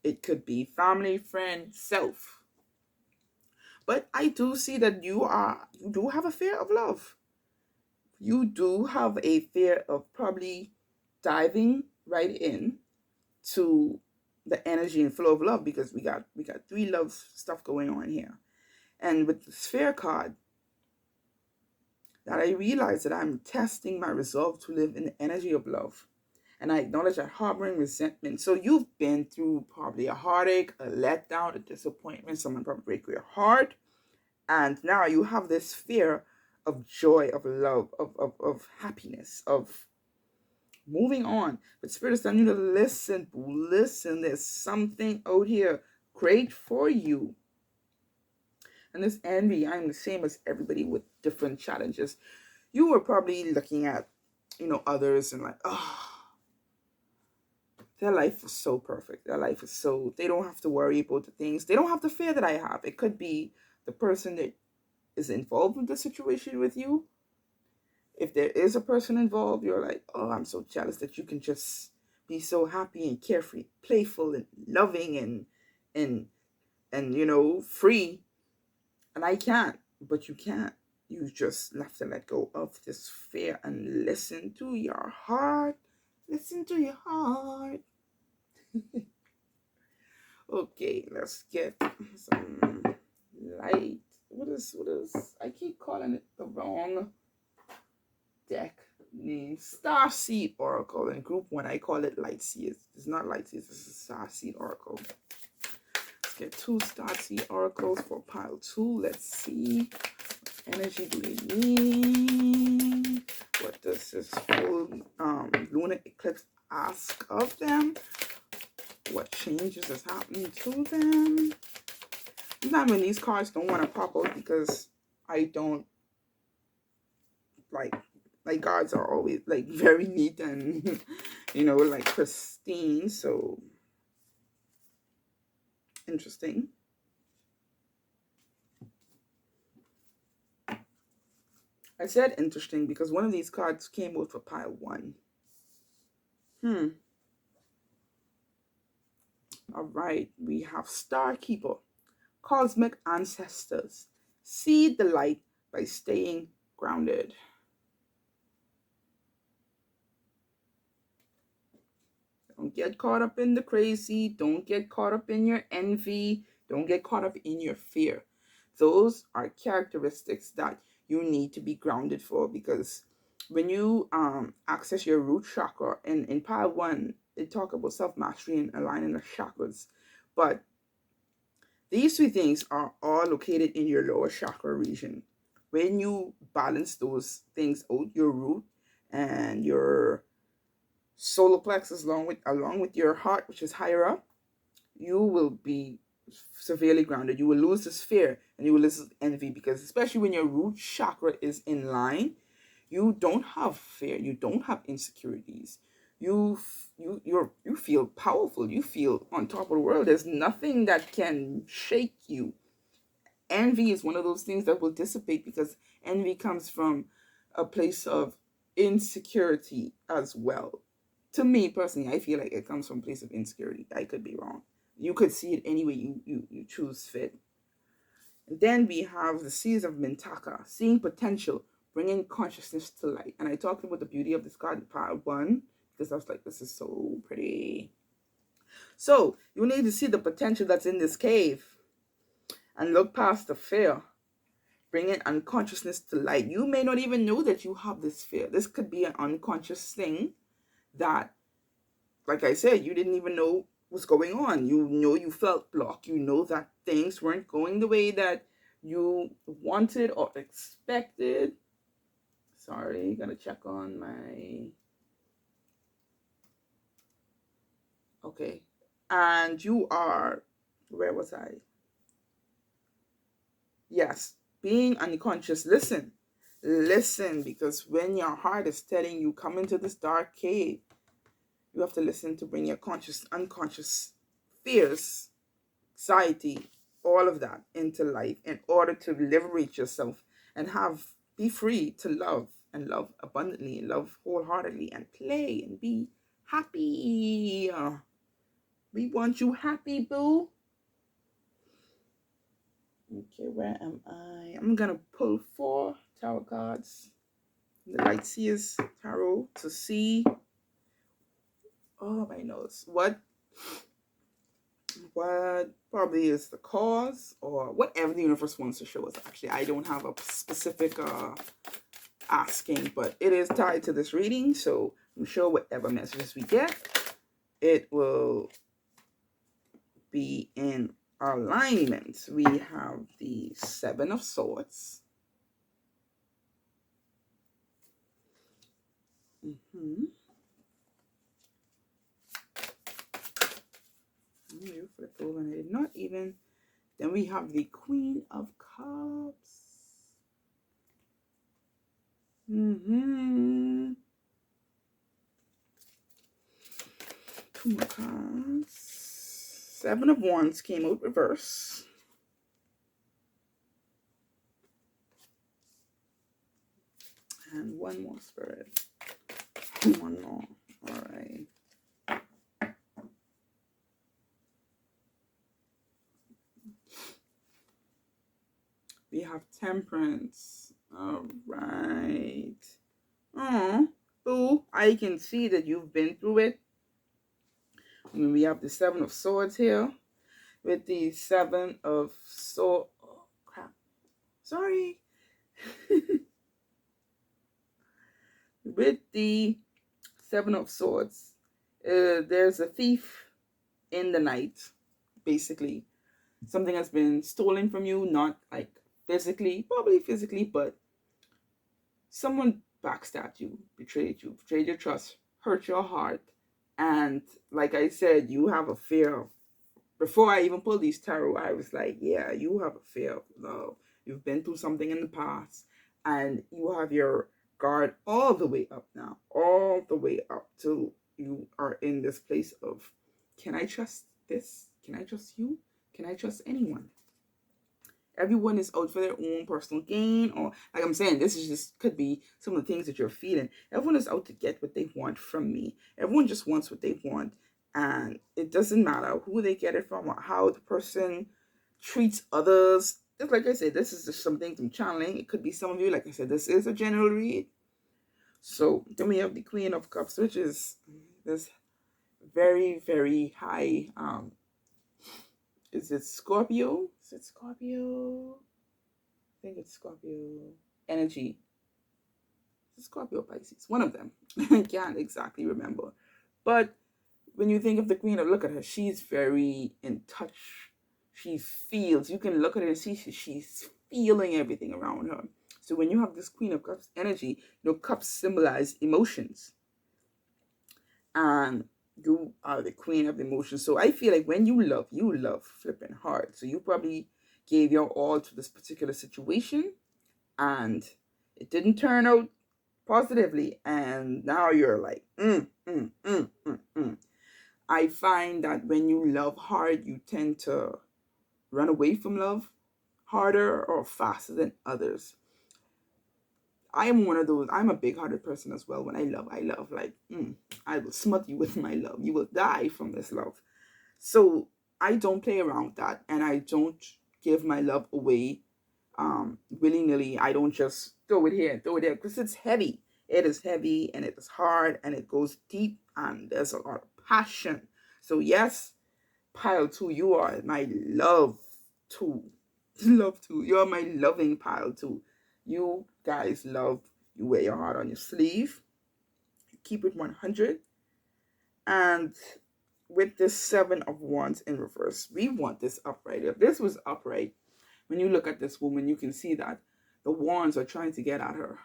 It could be family, friend, self. But I do see that you do have a fear of love. You do have a fear of probably diving right in to the energy and flow of love, because we got three love stuff going on here. And with the sphere card, that I realize that I'm testing my resolve to live in the energy of love. And I acknowledge that harboring resentment. So you've been through probably a heartache, a letdown, a disappointment. Someone probably break your heart. And now you have this fear of joy, of love, of happiness, of moving on. But Spirit is telling you to listen, listen. There's something out here great for you. And this envy, I'm the same as everybody with different challenges. You were probably looking at, others and like, oh, their life is so perfect. Their life is so, they don't have to worry about the things. They don't have the fear that I have. It could be the person that is involved with the situation with you. If there is a person involved, you're like, oh, I'm so jealous that you can just be so happy and carefree, playful and loving and free. And I can't, but you can't. You just have to let go of this fear and listen to your heart. Listen to your heart. Okay, let's get some light. What is? I keep calling it the wrong deck name. Starseed Oracle. In group 1, I call it Light Seers. It's not Light Seers, this is Starseed Oracle. Let's get 2 Starseed Oracles for pile 2. Let's see. Energy do they need? What does this full lunar eclipse ask of them? What changes is happening to them? Sometimes when these cards don't want to pop out because I don't like cards are always like very neat and like pristine, so interesting. I said interesting because one of these cards came out for pile 1. All right, we have Star Keeper. Cosmic ancestors. See the light by staying grounded. Don't get caught up in the crazy. Don't get caught up in your envy. Don't get caught up in your fear. Those are characteristics that you need to be grounded for, because when you access your root chakra, in pile 1, they talk about self-mastery and aligning the chakras. But these 3 things are all located in your lower chakra region. When you balance those things out, your root and your solar plexus along with your heart, which is higher up, you will be severely grounded. You will lose this fear and you will lose envy, because especially when your root chakra is in line, you don't have fear, you don't have insecurities. You feel powerful. You feel on top of the world. There's nothing that can shake you. Envy is one of those things that will dissipate, because envy comes from a place of insecurity as well. To me personally, I feel like it comes from a place of insecurity. I could be wrong. You could see it any way you choose fit. And then we have the Seas of Mintaka, seeing potential, bringing consciousness to light. And I talked about the beauty of this card in part 1, because I was like, this is so pretty. So you need to see the potential that's in this cave and look past the fear, bringing unconsciousness to light. You may not even know that you have this fear. This could be an unconscious thing that, like I said, you didn't even know was going on. You felt blocked. You know that things weren't going the way that you wanted or expected. Sorry, gotta check on my... Okay. And you are, where was I? Yes, being unconscious. Listen, because when your heart is telling you come into this dark cave, you have to listen to bring your unconscious fears, anxiety, all of that into life in order to liberate yourself and be free to love and love abundantly and love wholeheartedly and play and be happy. We want you happy, boo. Okay, where am I? I'm gonna pull 4 tarot cards, the Light Seers Tarot, to see, oh my nose, what probably is the cause or whatever the universe wants to show us. Actually, I don't have a specific asking, but it is tied to this reading, so I'm sure whatever messages we get, it will be in alignment. We have the 7 of Swords. You flip over and I did not even. Then we have the Queen of Cups. 2 more cards. 7 of Wands came out reverse. And 1 more, Spirit. 1 more. All right. We have Temperance. All right. Oh, boo. I can see that you've been through it. And we have the 7 of Swords here with the 7 of Swords. Oh, crap. Sorry. With the 7 of Swords, there's a thief in the night, basically. Something has been stolen from you, not like physically, probably physically, but someone backstabbed you, betrayed your trust, hurt your heart. And like I said, you have a fear of, before I even pulled these tarot, I was like, yeah, you have a fear of love. You've been through something in the past and you have your guard all the way up now, all the way up till you are in this place of, can I trust this? Can I trust you? Can I trust anyone? Everyone is out for their own personal gain, or like I'm saying, this is just could be some of the things that you're feeling. Everyone is out to get what they want from me. Everyone just wants what they want, and it doesn't matter who they get it from or how the person treats others. Just like I said, this is just something I'm channeling. It could be some of you. Like I said, this is a general read. So then we have the Queen of Cups, which is this very, very high. Is it Scorpio? Is it Scorpio? I think it's Scorpio energy. Is it Scorpio, Pisces? One of them. I can't exactly remember. But when you think of the Queen, look at her. She's very in touch. She feels. You can look at her and see she's feeling everything around her. So when you have this Queen of Cups energy, cups symbolize emotions. And you are the queen of emotions. So I feel like when you love flipping hard. So you probably gave your all to this particular situation and it didn't turn out positively. And now you're like, I find that when you love hard, you tend to run away from love harder or faster than others. I am one of those. I'm a big-hearted person as well. When I love like, I will smother you with my love. You will die from this love. So I don't play around with that, and I don't give my love away willy-nilly. I don't just throw it here and throw it there because it's heavy. It is heavy and it is hard and it goes deep and there's a lot of passion. So yes, pile 2, you are my love 2. Love 2. You're my loving pile 2. You guys love, you wear your heart on your sleeve. You keep it 100. And with this 7 of Wands in reverse, we want this upright. If this was upright, when you look at this woman, you can see that the wands are trying to get at her.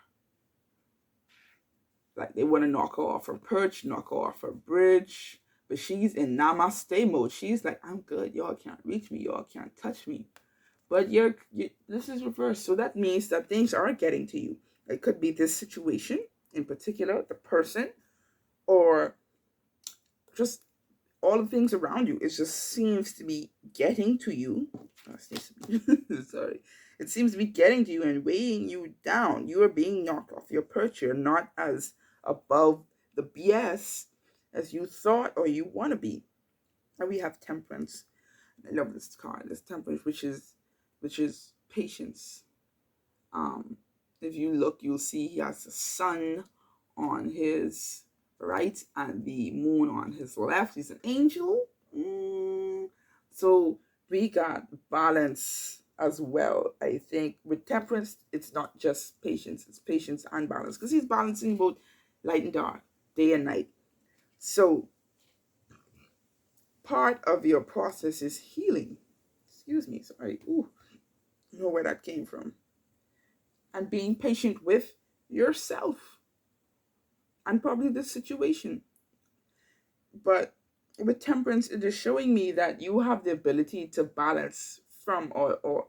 Like they want to knock her off her perch, knock her off her bridge. but she's in namaste mode. She's like, I'm good. Y'all can't reach me. Y'all can't touch me. But this is reversed. So that means that things are getting to you. It could be this situation in particular, the person, or just all the things around you. It just seems to be getting to you. Sorry. It seems to be getting to you and weighing you down. You are being knocked off your perch. You're not as above the BS as you thought or you want to be. And we have temperance. I love this card. This temperance, which is patience. If you look, you'll see he has the sun on his right and the moon on his left. He's an angel. So we got balance as well. I think with temperance, it's not just patience, it's patience and balance, because he's balancing both light and dark, day and night. So part of your process is healing. Excuse me, sorry. Ooh, I don't know where that came from. And being patient with yourself and probably the situation. But with temperance, it is showing me that you have the ability to balance from or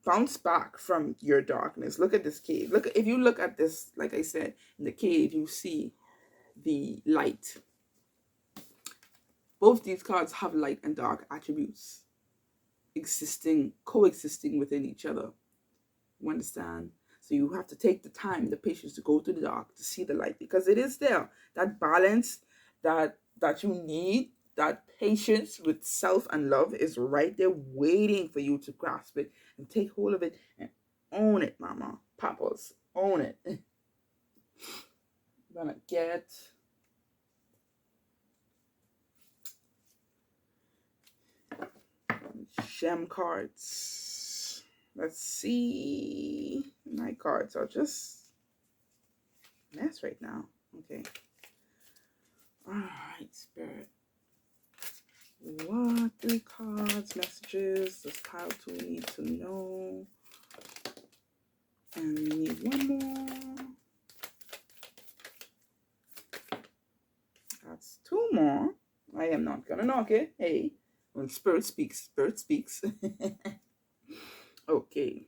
bounce back from your darkness. Look at this cave. If you look at this, like I said, in the cave, you see the light. Both these cards have light and dark attributes coexisting within each other. You understand? So you have to take the time, the patience to go to the dark to see the light, because it is there. That balance that you need, that patience with self and love is right there waiting for you to grasp it and take hold of it and own it, mama, papas. Own it. I'm gonna get gem cards. Let's see. My cards are just a mess right now. Okay. All right, Spirit. What do cards, messages does pile 2 need to know? And we need one more. That's 2 more. I am not gonna knock it. Hey, when Spirit speaks, Spirit speaks. Okay.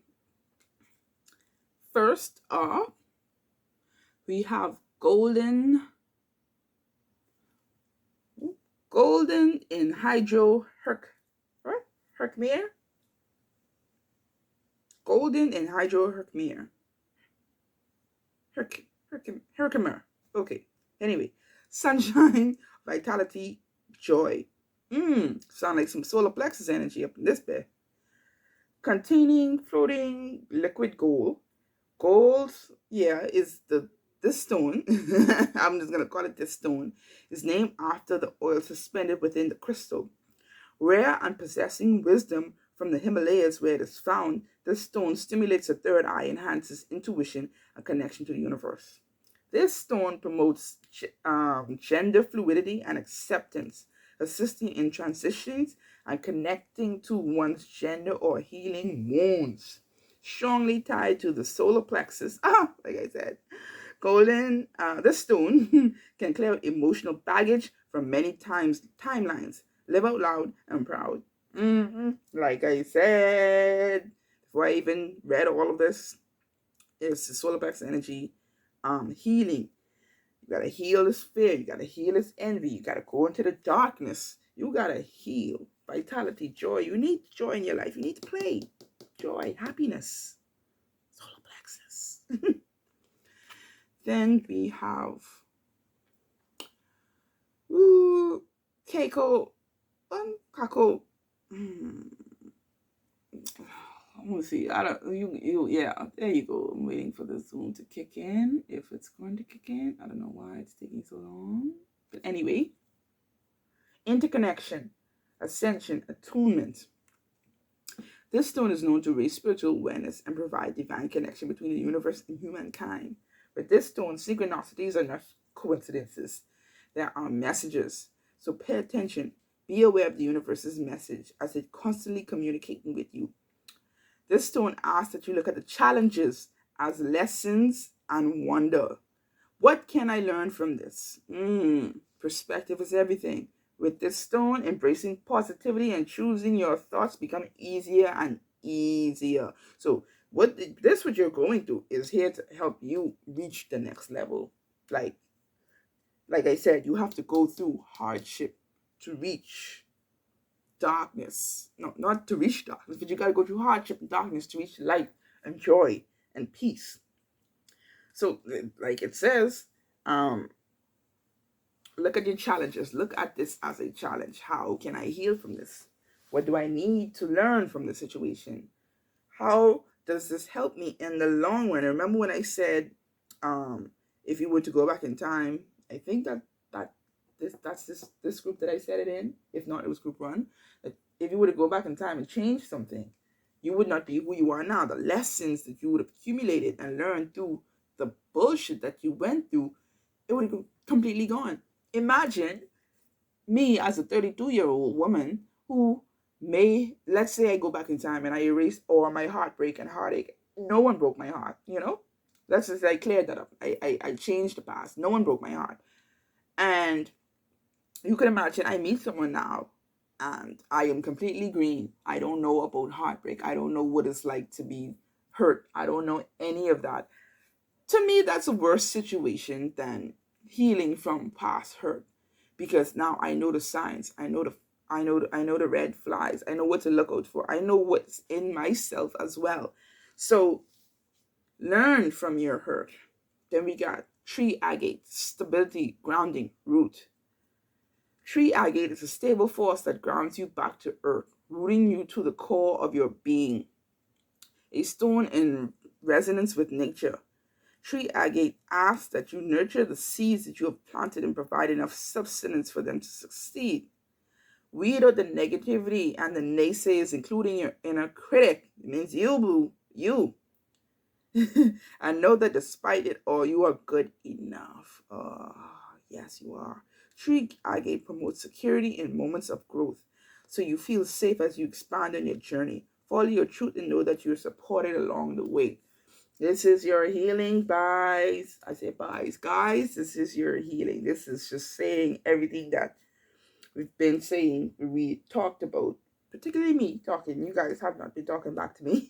First up, we have golden in hydro Herkmere. Golden in hydro Herkimer. Okay. Anyway, sunshine, vitality, joy. Sound like some solar plexus energy up in this bed. Containing floating liquid gold. Gold, yeah, is this stone. I'm just gonna call it this stone. Is named after the oil suspended within the crystal. Rare and possessing wisdom from the Himalayas where it is found, this stone stimulates the third eye, enhances intuition and connection to the universe. This stone promotes gender fluidity and acceptance, assisting in transitions and connecting to one's gender or healing wounds. Strongly tied to the solar plexus, like I said. Golden, this stone can clear emotional baggage from many timelines. Live out loud and proud. Like I said, before I even read all of this, it's the solar plexus energy, healing. You gotta heal this fear. You gotta heal this envy. You gotta go into the darkness. You gotta heal. Vitality, joy. You need joy in your life. You need to play. Joy, happiness. Solar plexus. Then we have Keiko. Kako. Let me see. Yeah, there you go. I'm waiting for the Zoom to kick in. If it's going to kick in, I don't know why it's taking so long. But anyway, interconnection, ascension, attunement. This stone is known to raise spiritual awareness and provide divine connection between the universe and humankind. With this stone, synchronicities are not coincidences. There are messages. So pay attention. Be aware of the universe's message as it constantly communicating with you. This stone asks that you look at the challenges as lessons and wonder. What can I learn from this? Perspective is everything. With this stone, embracing positivity and choosing your thoughts become easier and easier. So what you're going through is here to help you reach the next level. Like like I said, you have to go through hardship to reach darkness. No, not to reach darkness, but you got to go through hardship and darkness to reach light and joy and peace. So, like it says, um, look at your challenges. Look at this as a challenge. How can I heal from this? What do I need to learn from the situation? How does this help me in the long run? Remember when I said, if you were to go back in time, I think that's this group that I said it in. If not, it was group one. That if you were to go back in time and change something, you would not be who you are now. The lessons that you would have accumulated and learned through the bullshit that you went through, it would have completely gone. Imagine me as a 32-year-old woman who let's say I go back in time and I erase all my heartbreak and heartache. No one broke my heart, you know? Let's just say I cleared that up. I changed the past. No one broke my heart. And you can imagine I meet someone now and I am completely green. I don't know about heartbreak. I don't know what it's like to be hurt. I don't know any of that. To me, that's a worse situation than healing from past hurt, because now I know the signs. I know the red flags. I know what to look out for. I know what's in myself as well. So learn from your hurt. Then we got tree agate, stability, grounding, root. Tree agate is a stable force that grounds you back to earth, rooting you to the core of your being. A stone in resonance with nature. Tree agate asks that you nurture the seeds that you have planted and provide enough substance for them to succeed. Weed out the negativity and the naysayers, including your inner critic. It means you, boo, you. And know that despite it all, you are good enough. Oh, yes, you are. Tree agate promotes security in moments of growth, so you feel safe as you expand on your journey. Follow your truth and know that you're supported along the way. This is your healing, guys. I say, guys. This is your healing. This is just saying everything that we've been saying. We talked about, particularly me talking. You guys have not been talking back to me,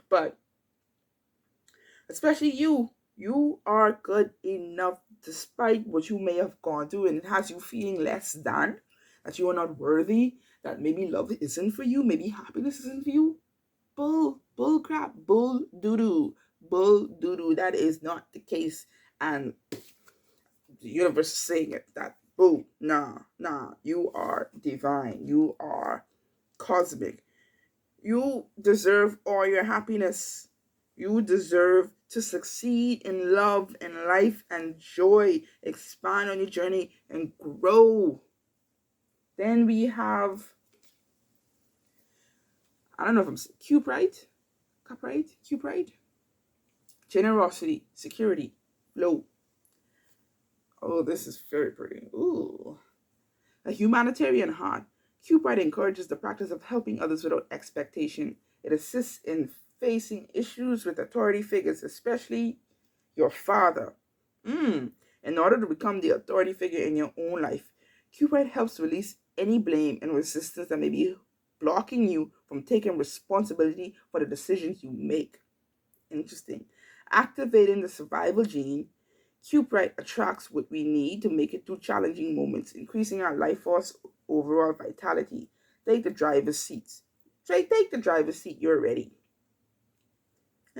but especially you. You are good enough despite what you may have gone through, and it has you feeling less than, that you are not worthy, that maybe love isn't for you, maybe happiness isn't for you. Bull crap, bull doo-doo, bull doo-doo. That is not the case. And the universe is saying it, that boo, nah, you are divine. You are cosmic. You deserve all your happiness. You deserve to succeed in love and life and joy. Expand on your journey and grow. Then we have, I don't know if I'm saying cuprite. Generosity, security, flow. Oh, this is very pretty. Ooh. A humanitarian heart. Cuprite encourages the practice of helping others without expectation. It assists in facing issues with authority figures, especially your father. In order to become the authority figure in your own life, Cuprite helps release any blame and resistance that may be blocking you from taking responsibility for the decisions you make. Interesting. Activating the survival gene, Cuprite attracts what we need to make it through challenging moments, increasing our life force overall vitality. Take the driver's seat. Take the driver's seat. You're ready.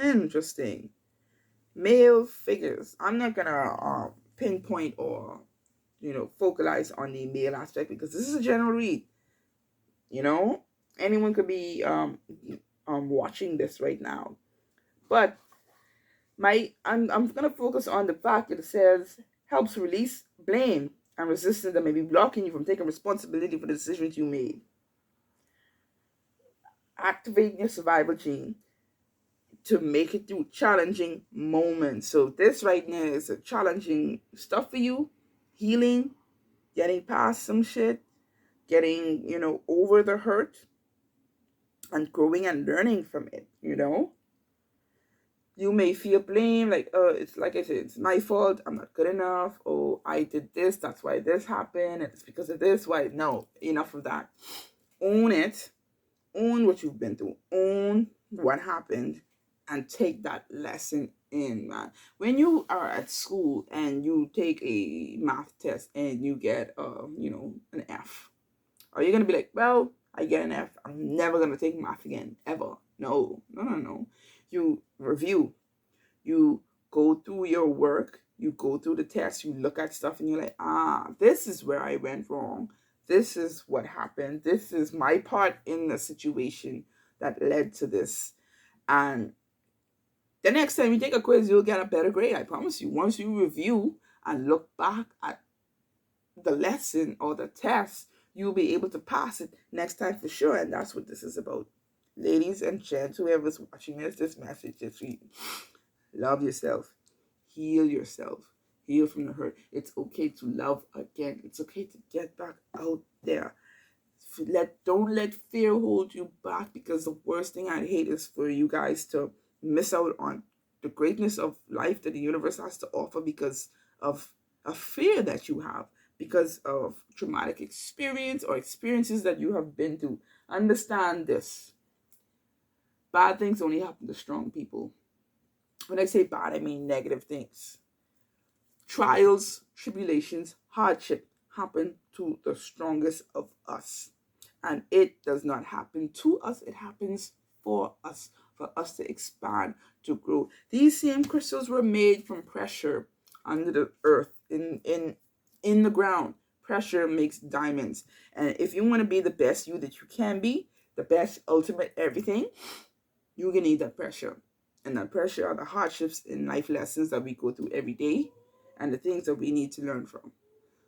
Interesting. Male figures. I'm not gonna pinpoint or focalize on the male aspect because this is a general read. Anyone could be watching this right now, but I'm gonna focus on the fact that it says helps release blame and resistance that may be blocking you from taking responsibility for the decisions you made. Activating your survival gene to make it through challenging moments. So this right now is a challenging stuff for you. Healing, getting past some shit, getting, over the hurt and growing and learning from it, You may feel blame, like, it's like I said, it's my fault, I'm not good enough, oh, I did this, that's why this happened, and it's because of this, why. No, enough of that. Own it, own what you've been through, own what happened, and take that lesson in, man. When you are at school and you take a math test and you get, an F, are you gonna be like, well, I get an F, I'm never gonna take math again, ever? No, no, no, no. You review, you go through your work, you go through the test, you look at stuff and you're like, this is where I went wrong. This is what happened. This is my part in the situation that led to this. And the next time you take a quiz, you'll get a better grade. I promise you. Once you review and look back at the lesson or the test, you'll be able to pass it next time for sure. And that's what this is about. Ladies and gents, whoever's watching this message is for you. Love yourself. Heal yourself. Heal from the hurt. It's okay to love again. It's okay to get back out there. Don't let fear hold you back, because the worst thing I'd hate is for you guys to miss out on the greatness of life that the universe has to offer because of a fear that you have, because of traumatic experience or experiences that you have been through. Understand this. Bad things only happen to strong people. When I say bad, I mean negative things. Trials, tribulations, hardship happen to the strongest of us. And it does not happen to us, it happens for us to expand, to grow. These same crystals were made from pressure under the earth, in the ground. Pressure makes diamonds. And if you want to be the best you that you can be, the best ultimate everything, you're going to need that pressure. And that pressure are the hardships and life lessons that we go through every day and the things that we need to learn from.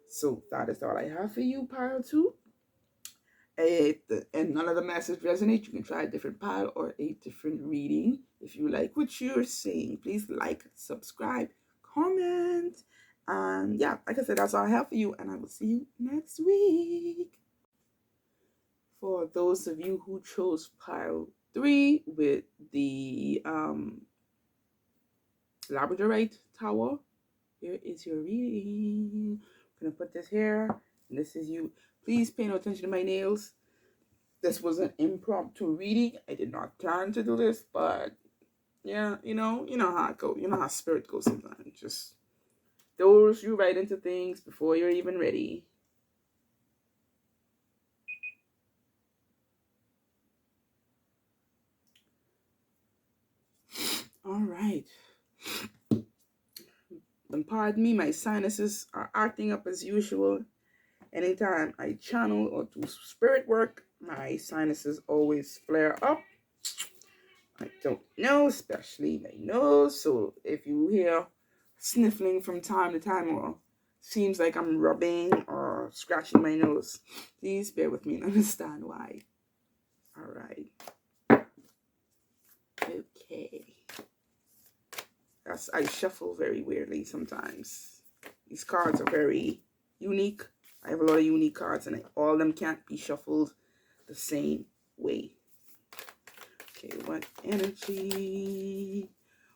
So that is all I have for you, pile 2. And none of the message resonate, you can try a different pile or a different reading. If you like what you're saying, please like, subscribe, comment. And yeah, like I said, that's all I have for you. And I will see you next week. For those of you who chose pile 3 with the Labradorite tower, here is your reading. I'm gonna put this here, and this is you. Please pay no attention to my nails. This was an impromptu reading. I did not plan to do this, but yeah, you know how it goes. You know how spirit goes sometimes. Just throws you right into things before you're even ready. All right. And pardon me, my sinuses are acting up as usual. Anytime I channel or do spirit work, my sinuses always flare up. I don't know, especially my nose. So if you hear sniffling from time to time, or seems like I'm rubbing or scratching my nose, please bear with me and understand why. All right. Okay. I shuffle very weirdly sometimes. These cards are very unique. I have a lot of unique cards, and all of them can't be shuffled the same way. Okay, what energy?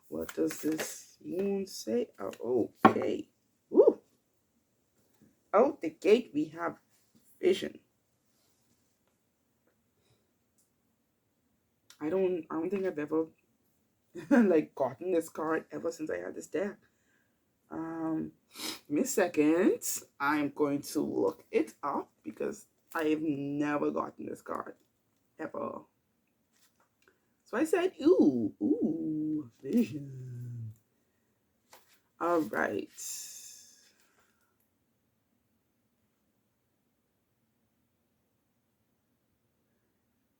What does this moon say? Oh, okay. Woo. Out the gate, we have vision. I don't think I've ever like gotten this card ever since I had this deck. Give me a second. I'm going to look it up because I've never gotten this card ever. So I said, ooh, vision. All right.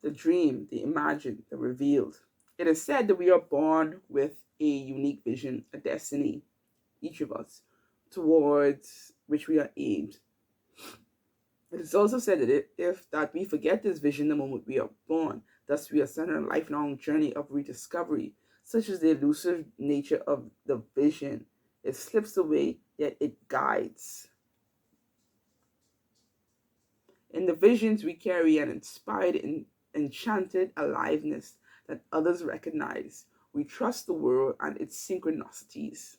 The dream, the imagined, the revealed. It is said that we are born with a unique vision, a destiny, each of us, towards which we are aimed. It is also said that we forget this vision the moment we are born. Thus, we are sent on a lifelong journey of rediscovery. Such is the elusive nature of the vision. It slips away, yet it guides. In the visions, we carry an inspired and enchanted aliveness that others recognize. We trust the world and its synchronicities.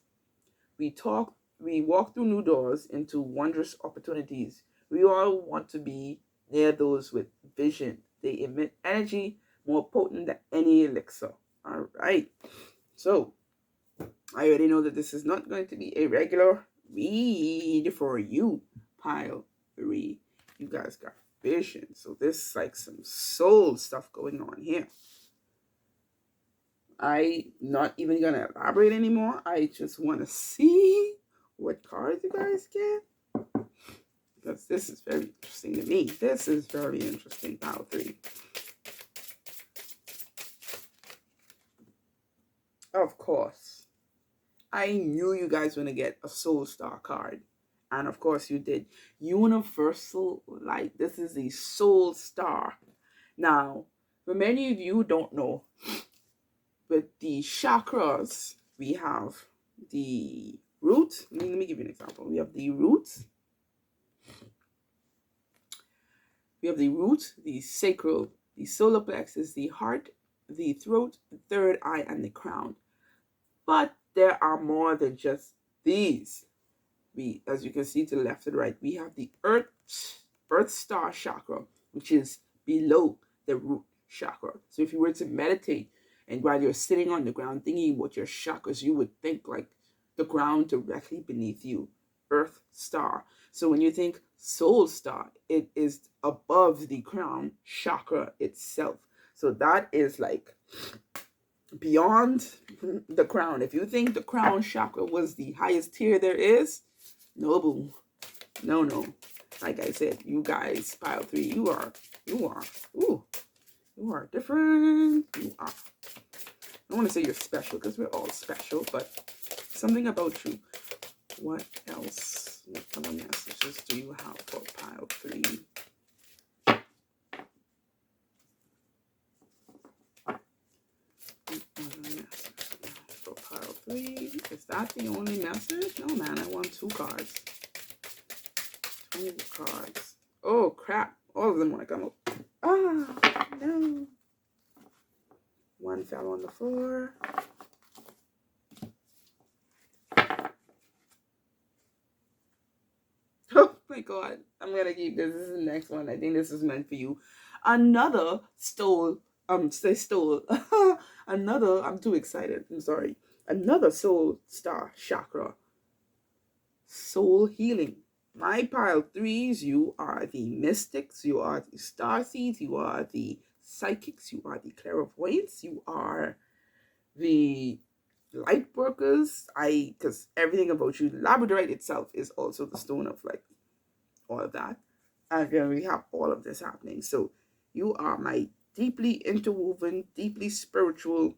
We walk through new doors into wondrous opportunities. We all want to be near those with vision. They emit energy more potent than any elixir. All right. So I already know that this is not going to be a regular read for you, pile 3. You guys got vision. So this is like some soul stuff going on here. I'm not even going to elaborate anymore. I just want to see what cards you guys get. Because this is very interesting to me. This is very interesting, pile 3. Of course, I knew you guys were going to get a Soul Star card. And of course you did. Universal Light. This is the Soul Star. Now, for many of you who don't know, with the chakras, we have the root. Let me give you an example. We have the root. We have the root, the sacral, the solar plexus, the heart, the throat, the third eye, and the crown. But there are more than just these. As you can see to the left and right, we have the earth star chakra, which is below the root chakra. So if you were to meditate and while you're sitting on the ground thinking about your chakras, you would think like the ground directly beneath you. Earth star. So when you think soul star, it is above the crown chakra itself. So that is like beyond the crown. If you think the crown chakra was the highest tier there is, no boo. No. Like I said, you guys, pile 3, you are different. You are. I don't want to say you're special because we're all special, but something about you. What else? What other messages do you have for pile 3? What other message for pile 3? Is that the only message? No, man, I want 2 cards. 2 cards. Oh, crap. All of them want to come up. Ah, no. One fell on the floor. Oh my God. I'm going to keep this. This is the next one. I think this is meant for you. Another I'm too excited. I'm sorry. Another soul star chakra. Soul healing. My pile 3s, you are the mystics, you are the starseeds, you are the psychics, you are the clairvoyants, you are the light workers. Because everything about you, Labradorite itself is also the stone of like all of that. And then we have all of this happening. So you are my deeply interwoven, deeply spiritual,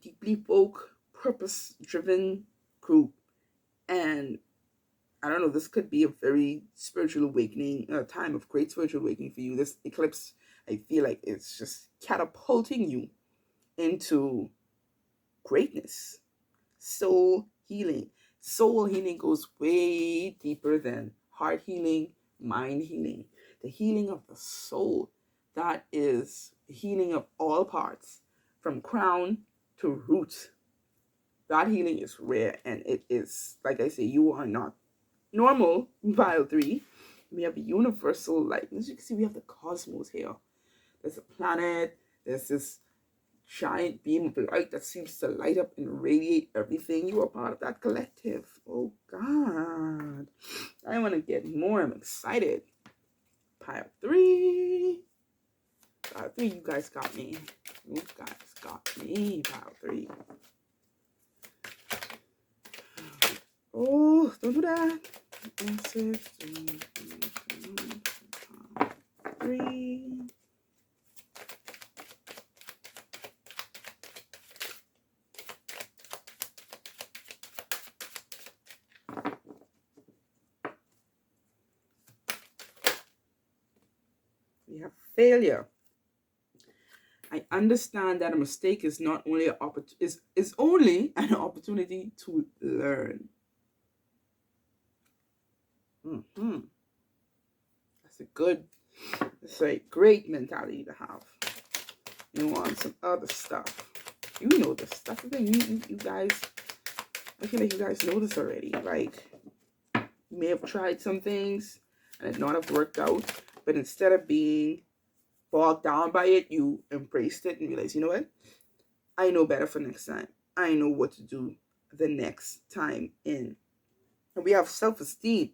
deeply woke, purpose-driven group. And I don't know, this could be a very spiritual awakening, a time of great spiritual awakening for you. This eclipse, I feel like it's just catapulting you into greatness. Soul healing. Soul healing goes way deeper than heart healing, mind healing. The healing of the soul, that is healing of all parts, from crown to root. That healing is rare, and it is, like I say, you are not normal. Pile 3. We have a universal light. As you can see, we have the cosmos here. There's a planet. There's this giant beam of light that seems to light up and radiate everything. You are part of that collective. Oh God, I want to get more. I'm excited. Pile 3. Pile 3, you guys got me. You guys got me. Pile 3. Oh, don't do that. 3. We have failure. I understand that a mistake is not only is only an opportunity to learn. That's a great mentality to have. You want some other stuff. You know this. That's the thing. You guys, I feel like you guys know this already. Like, you may have tried some things and it not have worked out, but instead of being bogged down by it, you embraced it and realized, you know what? I know better for next time. I know what to do the next time in. And we have self-esteem.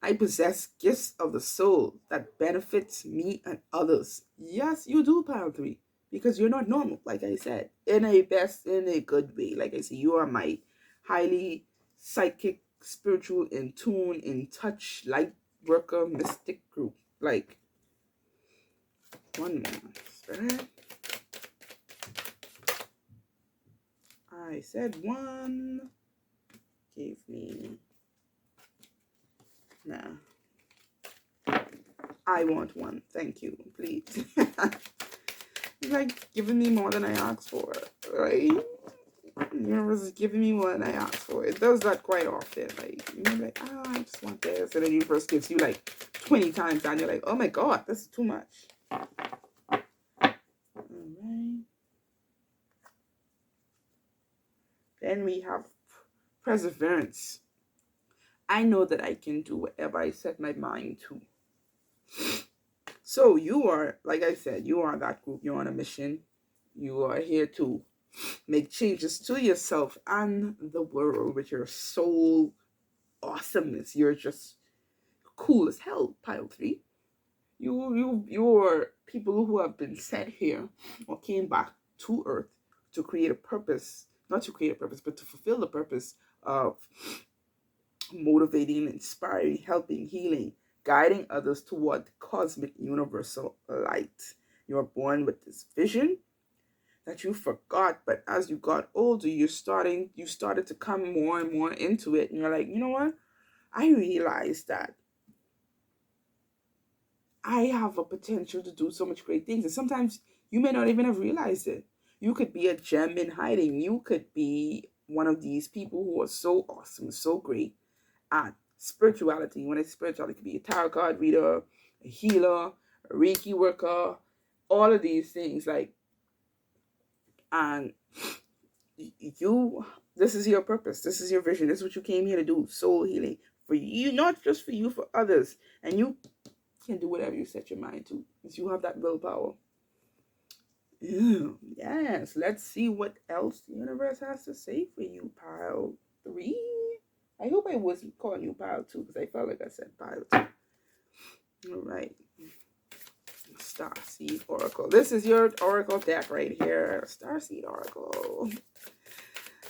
I possess gifts of the soul that benefits me and others. Yes, you do, pile three, because you're not normal, like I said, in a good way. Like I said, you are my highly psychic, spiritual, in tune, in touch, light worker, mystic group. Like, one more. Spirit. I said one. Gave me. Nah. I want one. Thank you. Please. It's like giving me more than I asked for, right? Universe is giving me more than I asked for. It does that quite often. Like, you're like, oh, I just want this. And then the universe gives you like 20 times and you're like, oh my God, this is too much. All right. Then we have perseverance. I know that I can do whatever I set my mind to. So you are, like I said, you are that group. You're on a mission. You are here to make changes to yourself and the world with your soul awesomeness. You're just cool as hell, pile three. You're people who have been sent here or came back to Earth to create a purpose, not to create a purpose, but to fulfill the purpose of motivating, inspiring, helping, healing, guiding others toward cosmic universal light. You are born with this vision that you forgot, but as you got older, you started to come more and more into it, and you're like, you know what? I realized that I have a potential to do so much great things, and sometimes you may not even have realized it. You could be a gem in hiding. You could be one of these people who are so awesome, so great at spirituality. When it's spirituality, it could be a tarot card reader, a healer, a Reiki worker, all of these things. Like, and you, this is your purpose. This is your vision. This is what you came here to do. Soul healing for you, not just for you, for others. And you can do whatever you set your mind to, because you have that willpower. Yes, let's see what else the universe has to say for you, pile three. I hope I wasn't calling you pile two, because I felt like I said pile two. All right. Starseed Oracle. This is your Oracle deck right here. Starseed Oracle.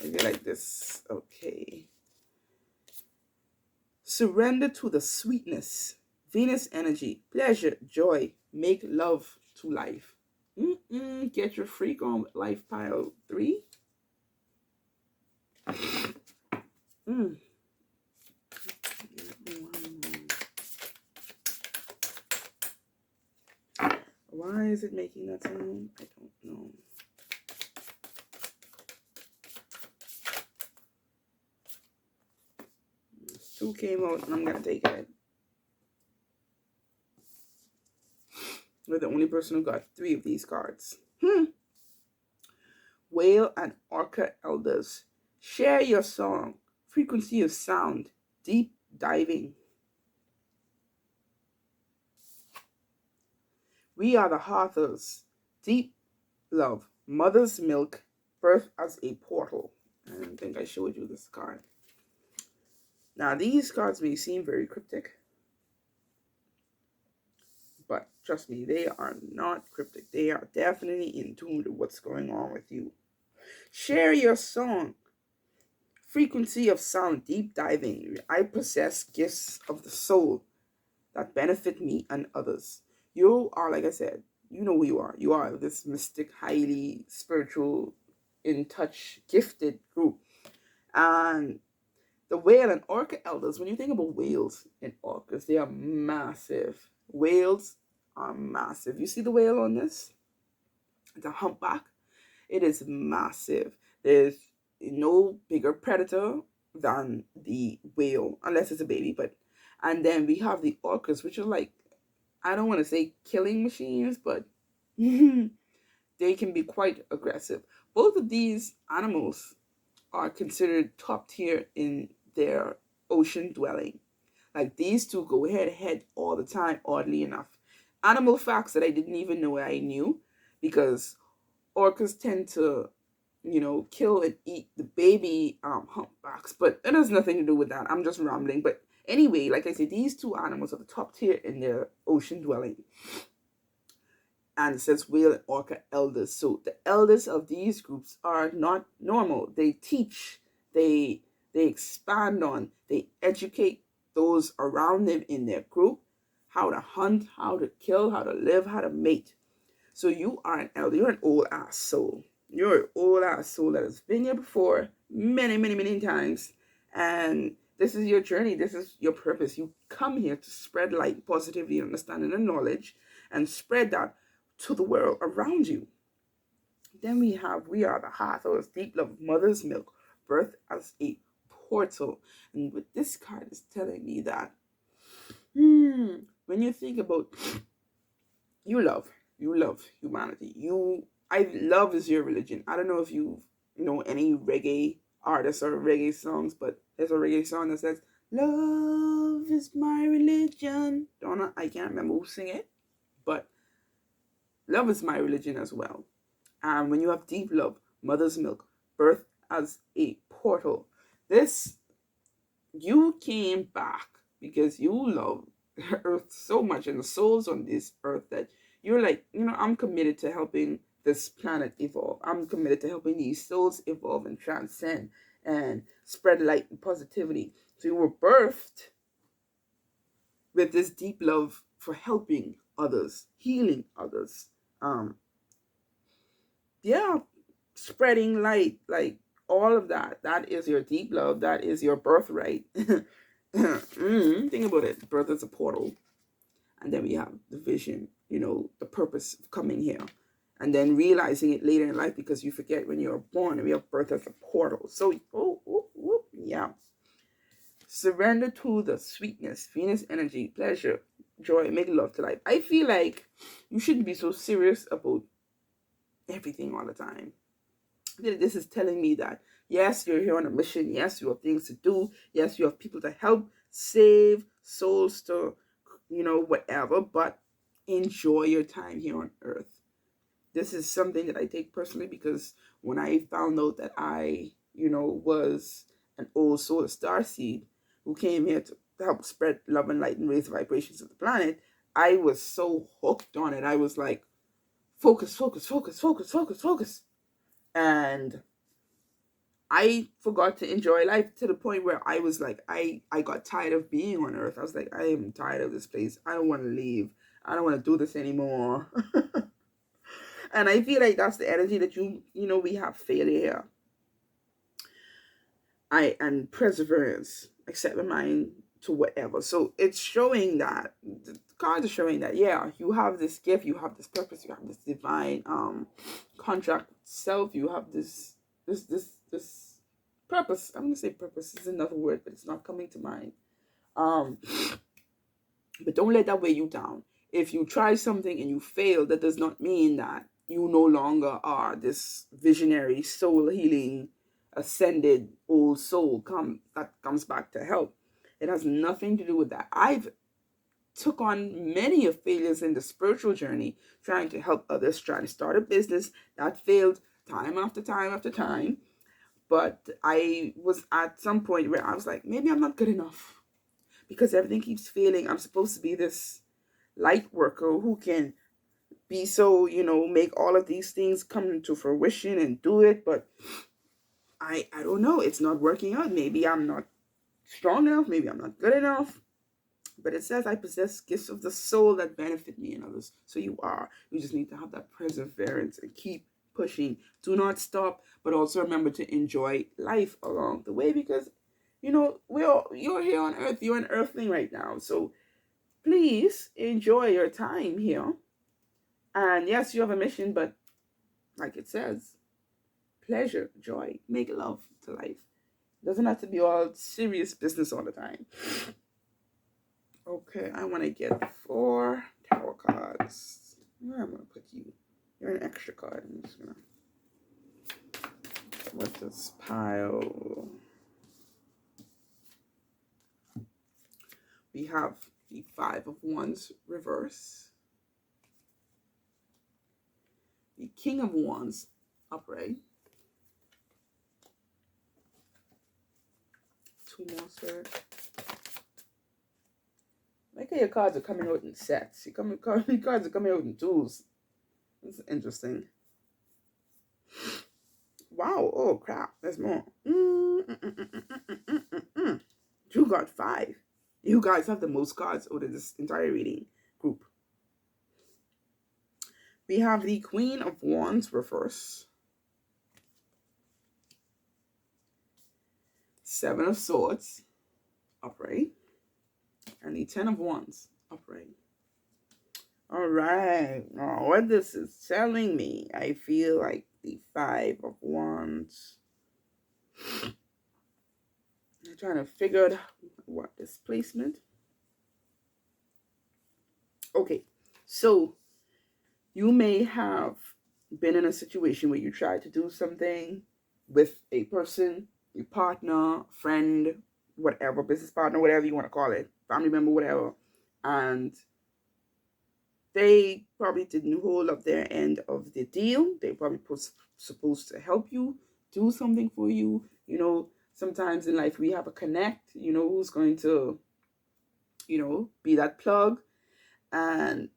I feel like this. Okay. Surrender to the sweetness. Venus energy. Pleasure. Joy. Make love to life. Get your freak on with life, pile three. Why is it making that sound? I don't know. Two came out, and I'm gonna take it. We're the only person who got three of these cards. Whale and Orca Elders. Share your song. Frequency of sound. Deep diving. We are the Hearthers. Deep love. Mother's milk. Birth as a portal. I don't think I showed you this card. Now, these cards may seem very cryptic, but trust me, they are not cryptic. They are definitely in tune with what's going on with you. Share your song. Frequency of sound. Deep diving. I possess gifts of the soul that benefit me and others. You are, like I said, you know who you are. You are this mystic, highly spiritual, in touch, gifted group. And the whale and orca elders, when you think about whales and orcas, they are massive. Whales are massive. You see the whale on this? The humpback. It is massive. There's no bigger predator than the whale, unless it's a baby. And then we have the orcas, which are like, I don't want to say killing machines, but they can be quite aggressive. Both of these animals are considered top tier in their ocean dwelling. Like these two go head to head all the time, oddly enough. Animal facts that I didn't even know I knew, because orcas tend to, kill and eat the baby humpbacks, but it has nothing to do with that. I'm just rambling. But anyway, like I said, these two animals are the top tier in their ocean dwelling. And it says whale and orca elders. So the elders of these groups are not normal. They teach, they expand on, they educate those around them in their group how to hunt, how to kill, how to live, how to mate. So you are an elder. You're an old ass soul. You're an old ass soul that has been here before many, many, many times. And this is your journey. This is your purpose. You come here to spread light, positivity, understanding, and knowledge, and spread that to the world around you. Then we are the heart or deep love, mother's milk, birth as a portal. And what this card is telling me that when you think about you love humanity. Love is your religion. I don't know if you know any reggae artists or reggae songs, but there's a reggae song that says, "Love is my religion." I can't remember who sing it, but love is my religion as well. And when you have deep love, mother's milk, birth as a portal. You came back because you love earth so much and the souls on this earth that you're like, I'm committed to helping this planet evolve. I'm committed to helping these souls evolve and transcend and spread light and positivity. So you were birthed with this deep love for helping others, healing others. Spreading light, like all of that. That is your deep love. That is your birthright. Think about it. Birth is a portal. And then we have the vision, the purpose of coming here. And then realizing it later in life because you forget when you're born. And we have birth as a portal. So, yeah. Surrender to the sweetness, Venus energy, pleasure, joy, make love to life. I feel like you shouldn't be so serious about everything all the time. This is telling me that, yes, you're here on a mission. Yes, you have things to do. Yes, you have people to help, save souls to, whatever. But enjoy your time here on Earth. This is something that I take personally because when I found out that I, was an old soul, a starseed, who came here to help spread love and light and raise the vibrations of the planet, I was so hooked on it. I was like, focus, focus, focus, focus, focus, focus. And I forgot to enjoy life to the point where I was like, I got tired of being on Earth. I was like, I am tired of this place. I don't want to leave. I don't want to do this anymore. And I feel like that's the energy that we have failure and perseverance, accept the mind to whatever. So it's showing that, the cards are showing that, yeah, you have this gift, you have this purpose, you have this divine contract with self, you have this purpose. I'm gonna say purpose is another word, but it's not coming to mind. But don't let that weigh you down. If you try something and you fail, that does not mean that you no longer are this visionary, soul healing, ascended old soul that comes back to help. It has nothing to do with that. I've took on many of failures in the spiritual journey, trying to help others, trying to start a business that failed time after time after time. But I was at some point where I was like, maybe I'm not good enough because everything keeps failing. I'm supposed to be this light worker who can be so, make all of these things come into fruition and do it. But I don't know. It's not working out. Maybe I'm not strong enough. Maybe I'm not good enough. But it says I possess gifts of the soul that benefit me and others. So you are. You just need to have that perseverance and keep pushing. Do not stop. But also remember to enjoy life along the way because, you're here on Earth. You're an earthling right now. So please enjoy your time here. And yes, you have a mission, but like it says, pleasure, joy, make love to life. It doesn't have to be all serious business all the time. Okay, I want to get 4 tarot cards. Where am I going to put you? You're an extra card. I'm just going to... What this pile? We have the Five of Wands reverse, the King of Wands upright, two more, sir. Like your cards are coming out in sets. Your cards are coming out in twos. This is interesting. Wow. Oh, crap. There's more. You got 5. You guys have the most cards out of this entire reading group. We have the Queen of Wands reverse, 7 of Swords upright, and the 10 of Wands upright. All right. Now, what this is telling me, I feel like the 5 of Wands. I'm trying to figure out what this placement. Okay, so you may have been in a situation where you tried to do something with a person, your partner, friend, whatever, business partner, whatever you want to call it, family member, whatever, and they probably didn't hold up their end of the deal. They probably supposed to help you, do something for you. You know, sometimes in life we have a connect, you know, who's going to, you know, be that plug. And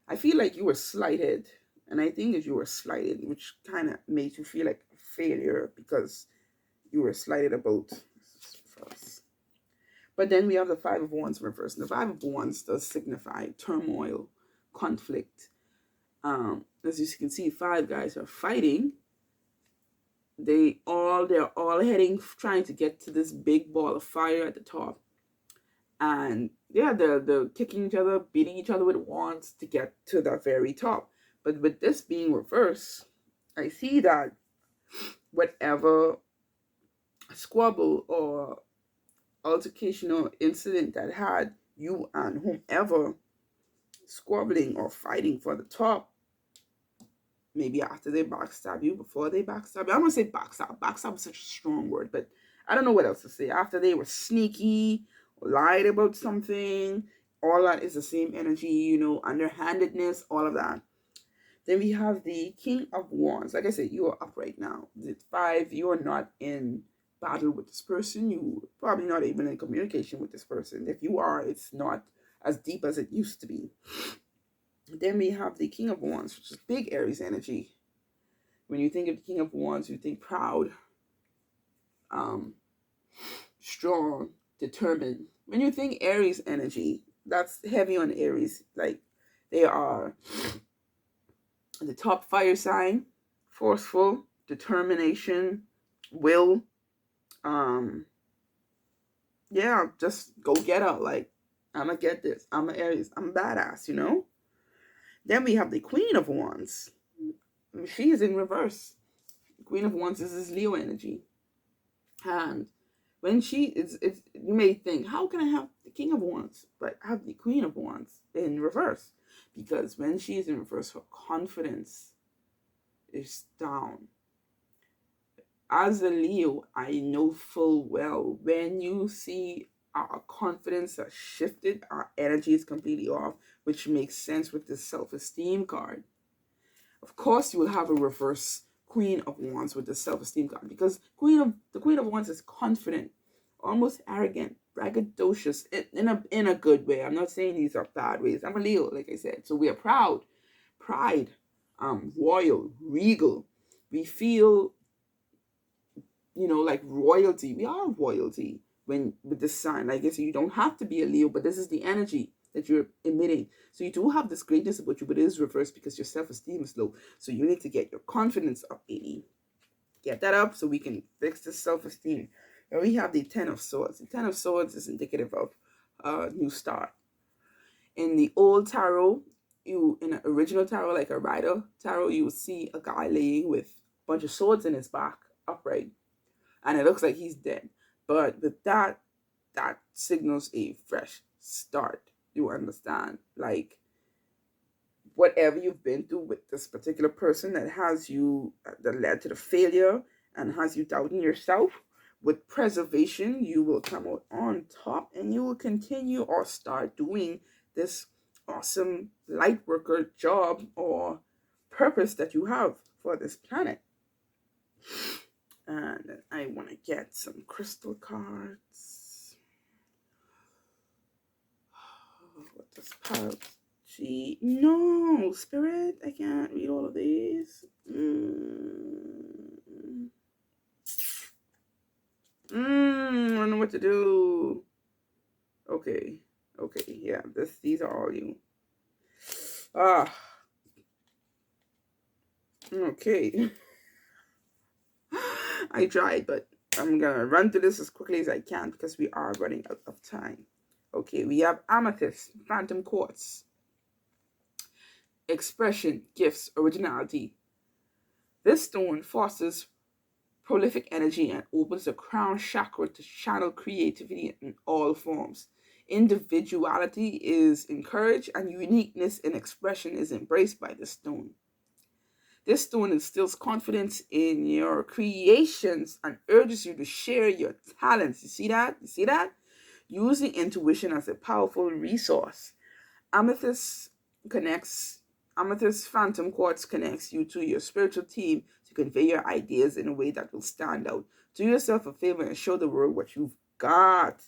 I feel like you were slighted. And I think that you were slighted, which kind of made you feel like a failure because you were slighted about first. But then we have the 5 of Wands reversed. And the 5 of Wands does signify turmoil, conflict. As you can see, 5 guys are fighting. They're all heading, trying to get to this big ball of fire at the top. And yeah, they're kicking each other, beating each other with wands to get to the very top. But with this being reversed, I see that whatever squabble or altercation or incident that had you and whomever squabbling or fighting for the top, maybe after they backstab you, before they backstab you. I'm going to say backstab. Backstab is such a strong word, but I don't know what else to say. After they were sneaky, lied about something, all that is the same energy, you know, underhandedness, all of that. Then we have the King of Wands. Like I said, you are up right now. The 5, you are not in battle with this person. You probably not even in communication with this person. If you are, it's not as deep as it used to be. Then we have the King of Wands, which is big Aries energy. When you think of the King of Wands, you think proud, strong, determined. When you think Aries energy, that's heavy on Aries. Like, they are the top fire sign, forceful, determination, will. Yeah, just go get her. Like, I'm gonna get this. I'm an Aries. I'm badass, you know? Then we have the Queen of Wands. She is in reverse. The Queen of Wands is this Leo energy. And when she is, you may think, how can I have the King of Wands but have the Queen of Wands in reverse? Because when she is in reverse, her confidence is down. As a Leo, I know full well when you see our confidence has shifted, our energy is completely off, which makes sense with this self-esteem card. Of course, you will have a reverse Queen of Wands with the self-esteem card, because the Queen of Wands is confident, almost arrogant, braggadocious in a good way. I'm not saying these are bad ways. I'm a Leo, like I said, so we are proud, pride, royal, regal. We feel, you know, like royalty. We are royalty when with this sign. Like I guess you don't have to be a Leo, but this is the energy that you're emitting. So you do have this greatness about you, but it is reversed because your self-esteem is low. So you need to get your confidence up, 80. Get that up so we can fix the self-esteem. And we have the 10 of Swords. The 10 of Swords is indicative of a new start. In the old tarot, in an original tarot, like a Rider tarot, you will see a guy laying with a bunch of swords in his back, upright. And it looks like he's dead. But with that signals a fresh start. You understand? Like, whatever you've been through with this particular person that led to the failure and has you doubting yourself. With preservation, you will come out on top, and you will continue or start doing this awesome light worker job or purpose that you have for this planet. And I want to get some crystal cards. What does power? Gee, no, Spirit, I can't read all of these. I don't know what to do. Okay, yeah, these are all you. Okay. I tried, but I'm gonna run through this as quickly as I can because we are running out of time. Okay, we have amethyst, phantom quartz, expression, gifts, originality. This stone fosters prolific energy and opens the crown chakra to channel creativity in all forms. Individuality is encouraged and uniqueness in expression is embraced by the stone. This stone instills confidence in your creations and urges you to share your talents. You see that? Using intuition as a powerful resource. Amethyst Phantom Quartz connects you to your spiritual team to convey your ideas in a way that will stand out. Do yourself a favor and show the world what you've got.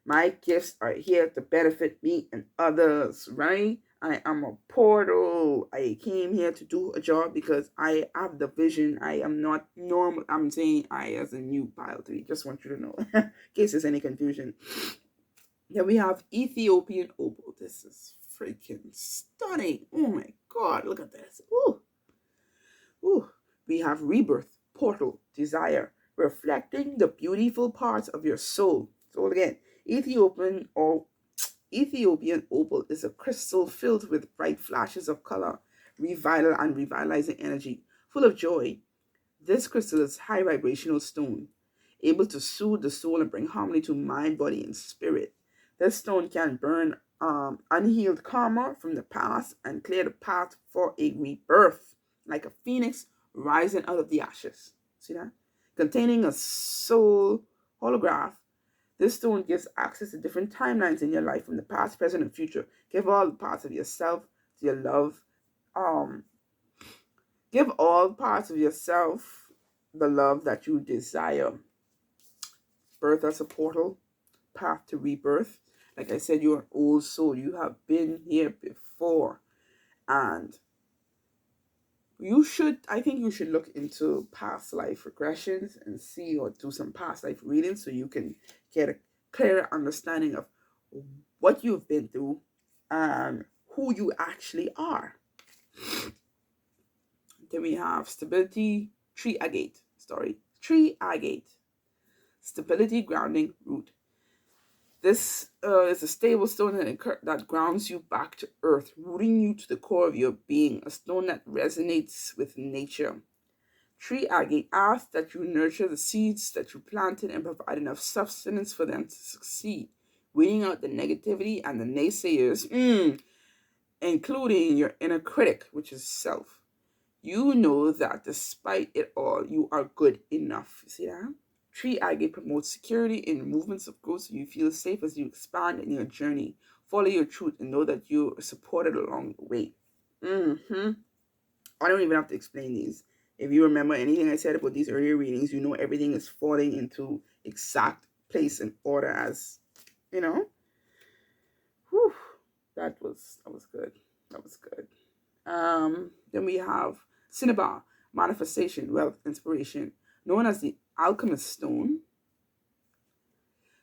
My gifts are here to benefit me and others, right? I am a portal. I came here to do a job because I have the vision. I am not normal. I'm saying I as a new pile 3. Just want you to know, in case there's any confusion. Then we have Ethiopian opal. This is freaking stunning. Oh my God, look at this. Ooh. We have rebirth, portal, desire, reflecting the beautiful parts of your soul. So again, Ethiopian opal is a crystal filled with bright flashes of color, revitalizing energy, full of joy. This crystal is high vibrational stone, able to soothe the soul and bring harmony to mind, body, and spirit. This stone can burn unhealed karma from the past and clear the path for a rebirth, like a phoenix rising out of the ashes. See that? Containing a soul holograph, this stone gives access to different timelines in your life from the past, present, and future. Give all parts of yourself to your love. Give all parts of yourself the love that you desire. Birth as a portal, path to rebirth. Like I said, you're an old soul. You have been here before. And I think you should look into past life regressions and see or do some past life readings so you can get a clearer understanding of what you've been through and who you actually are. Then we have stability, tree agate. Stability, grounding, root. This is a stable stone that grounds you back to earth, rooting you to the core of your being, a stone that resonates with nature. Tree agate asks that you nurture the seeds that you planted and provide enough sustenance for them to succeed, weeding out the negativity and the naysayers, including your inner critic, which is self. You know that despite it all, you are good enough. You see that? Tree agate promotes security in movements of growth so you feel safe as you expand in your journey. Follow your truth and know that you are supported along the way. I don't even have to explain these. If you remember anything I said about these earlier readings, you know everything is falling into exact place and order as, you know. Whew, that was good. Then we have Cinnabar, manifestation, wealth, inspiration, known as the alchemist stone.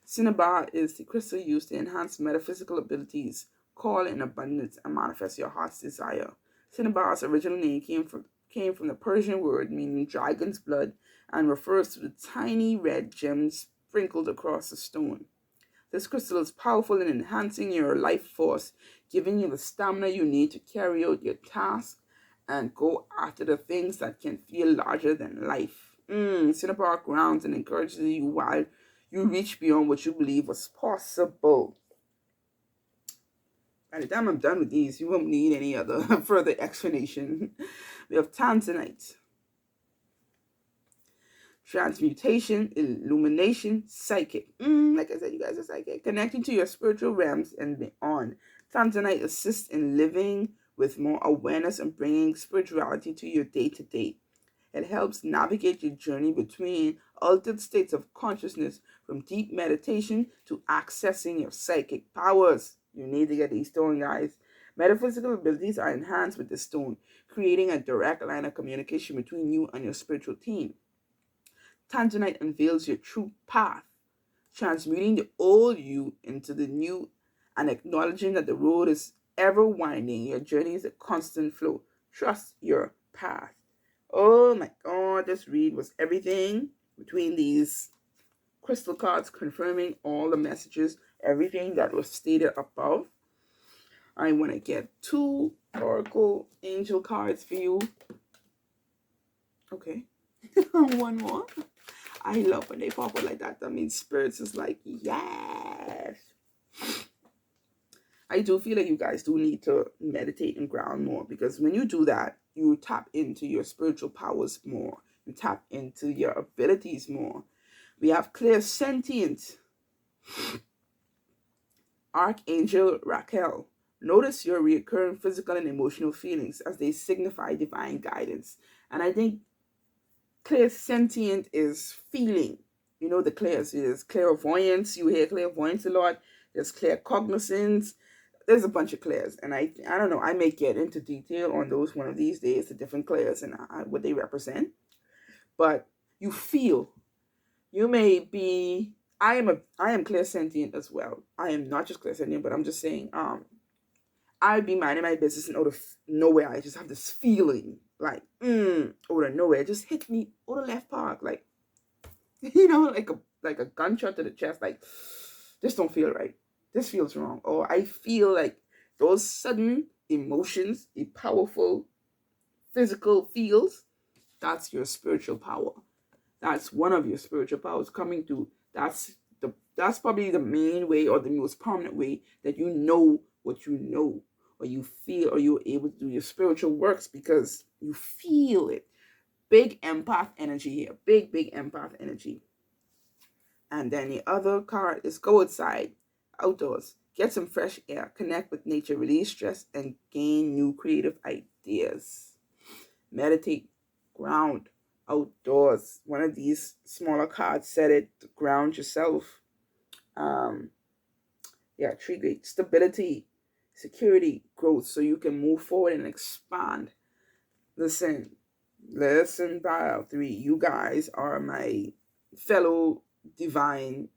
Cinnabar is the crystal used to enhance metaphysical abilities, call in abundance, and manifest your heart's desire. Cinnabar's original name came from the Persian word meaning dragon's blood and refers to the tiny red gems sprinkled across the stone. This crystal is powerful in enhancing your life force, giving you the stamina you need to carry out your tasks and go after the things that can feel larger than life. Cinnabar grounds and encourages you while you reach beyond what you believe was possible. By the time I'm done with these, you won't need any other further explanation. We have Tanzanite. transmutation, illumination, psychic. Like I said, you guys are psychic. Connecting to your spiritual realms and beyond. Tanzanite assists in living with more awareness and bringing spirituality to your day-to-day. It helps navigate your journey between altered states of consciousness, from deep meditation to accessing your psychic powers. You need to get these stone, guys. Metaphysical abilities are enhanced with the stone, creating a direct line of communication between you and your spiritual team. Tanzanite unveils your true path, transmuting the old you into the new and acknowledging that the road is ever winding. Your journey is a constant flow. Trust your path. Oh my God, this read was everything between these crystal cards, confirming all the messages, everything that was stated above. I want to get 2 Oracle Angel cards for you. Okay. One more. I love when they pop out like that. That means spirits is like, yes. I do feel like you guys do need to meditate and ground more, because when you do that, you tap into your spiritual powers more. You tap into your abilities more. We have clairsentient. Archangel Raquel. Notice your recurring physical and emotional feelings as they signify divine guidance. And I think clairsentient is feeling. You know, the clairs is clairvoyance. You hear clairvoyance a lot. There's claircognizance. There's a bunch of clairs, and I don't know. I may get into detail on those one of these days, the different clairs and what they represent. But you feel. You may be. I am clairsentient as well. I am not just clairsentient, but I'm just saying. I'd be minding my business, and out of nowhere, I just have this feeling like, out of nowhere, it just hit me out of left park, like, you know, like a gunshot to the chest, like, this don't feel right. This feels wrong. Or I feel like those sudden emotions, the powerful physical feels, that's your spiritual power. That's one of your spiritual powers coming through. That's probably the main way, or the most prominent way, that you know what you know, or you feel, or you're able to do your spiritual works, because you feel it. Big empath energy here. Big empath energy. And then the other card is go outside, outdoors, get some fresh air, connect with nature, release stress, and gain new creative ideas. Meditate, ground, outdoors. One of these smaller cards said it, to ground yourself. Tree great stability, security, growth, so you can move forward and expand. Listen, Pile 3, you guys are my fellow divine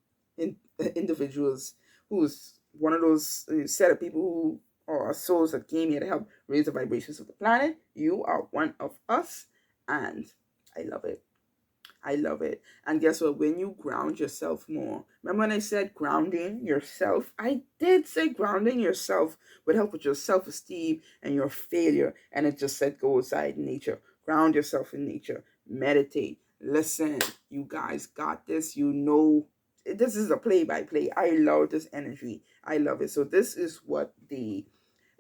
individuals, who's one of those set of people who are souls that came here to help raise the vibrations of the planet. You are one of us, and I love it. I love it. And guess what? When you ground yourself more, remember when I said grounding yourself? I did say grounding yourself would help with your self-esteem and your failure. And it just said go outside in nature. Ground yourself in nature. Meditate. Listen, you guys got this. You know, this is a play-by-play. I love this energy. I love it. So this is what the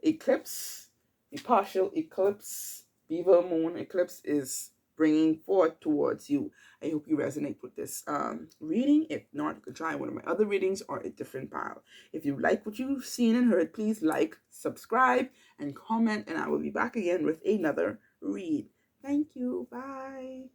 eclipse, the partial eclipse, Beaver Moon eclipse is bringing forth towards you. I hope you resonate with this reading. If not, you can try one of my other readings or a different pile. If you like what you've seen and heard, please like, subscribe, and comment, and I will be back again with another read. Thank you. Bye.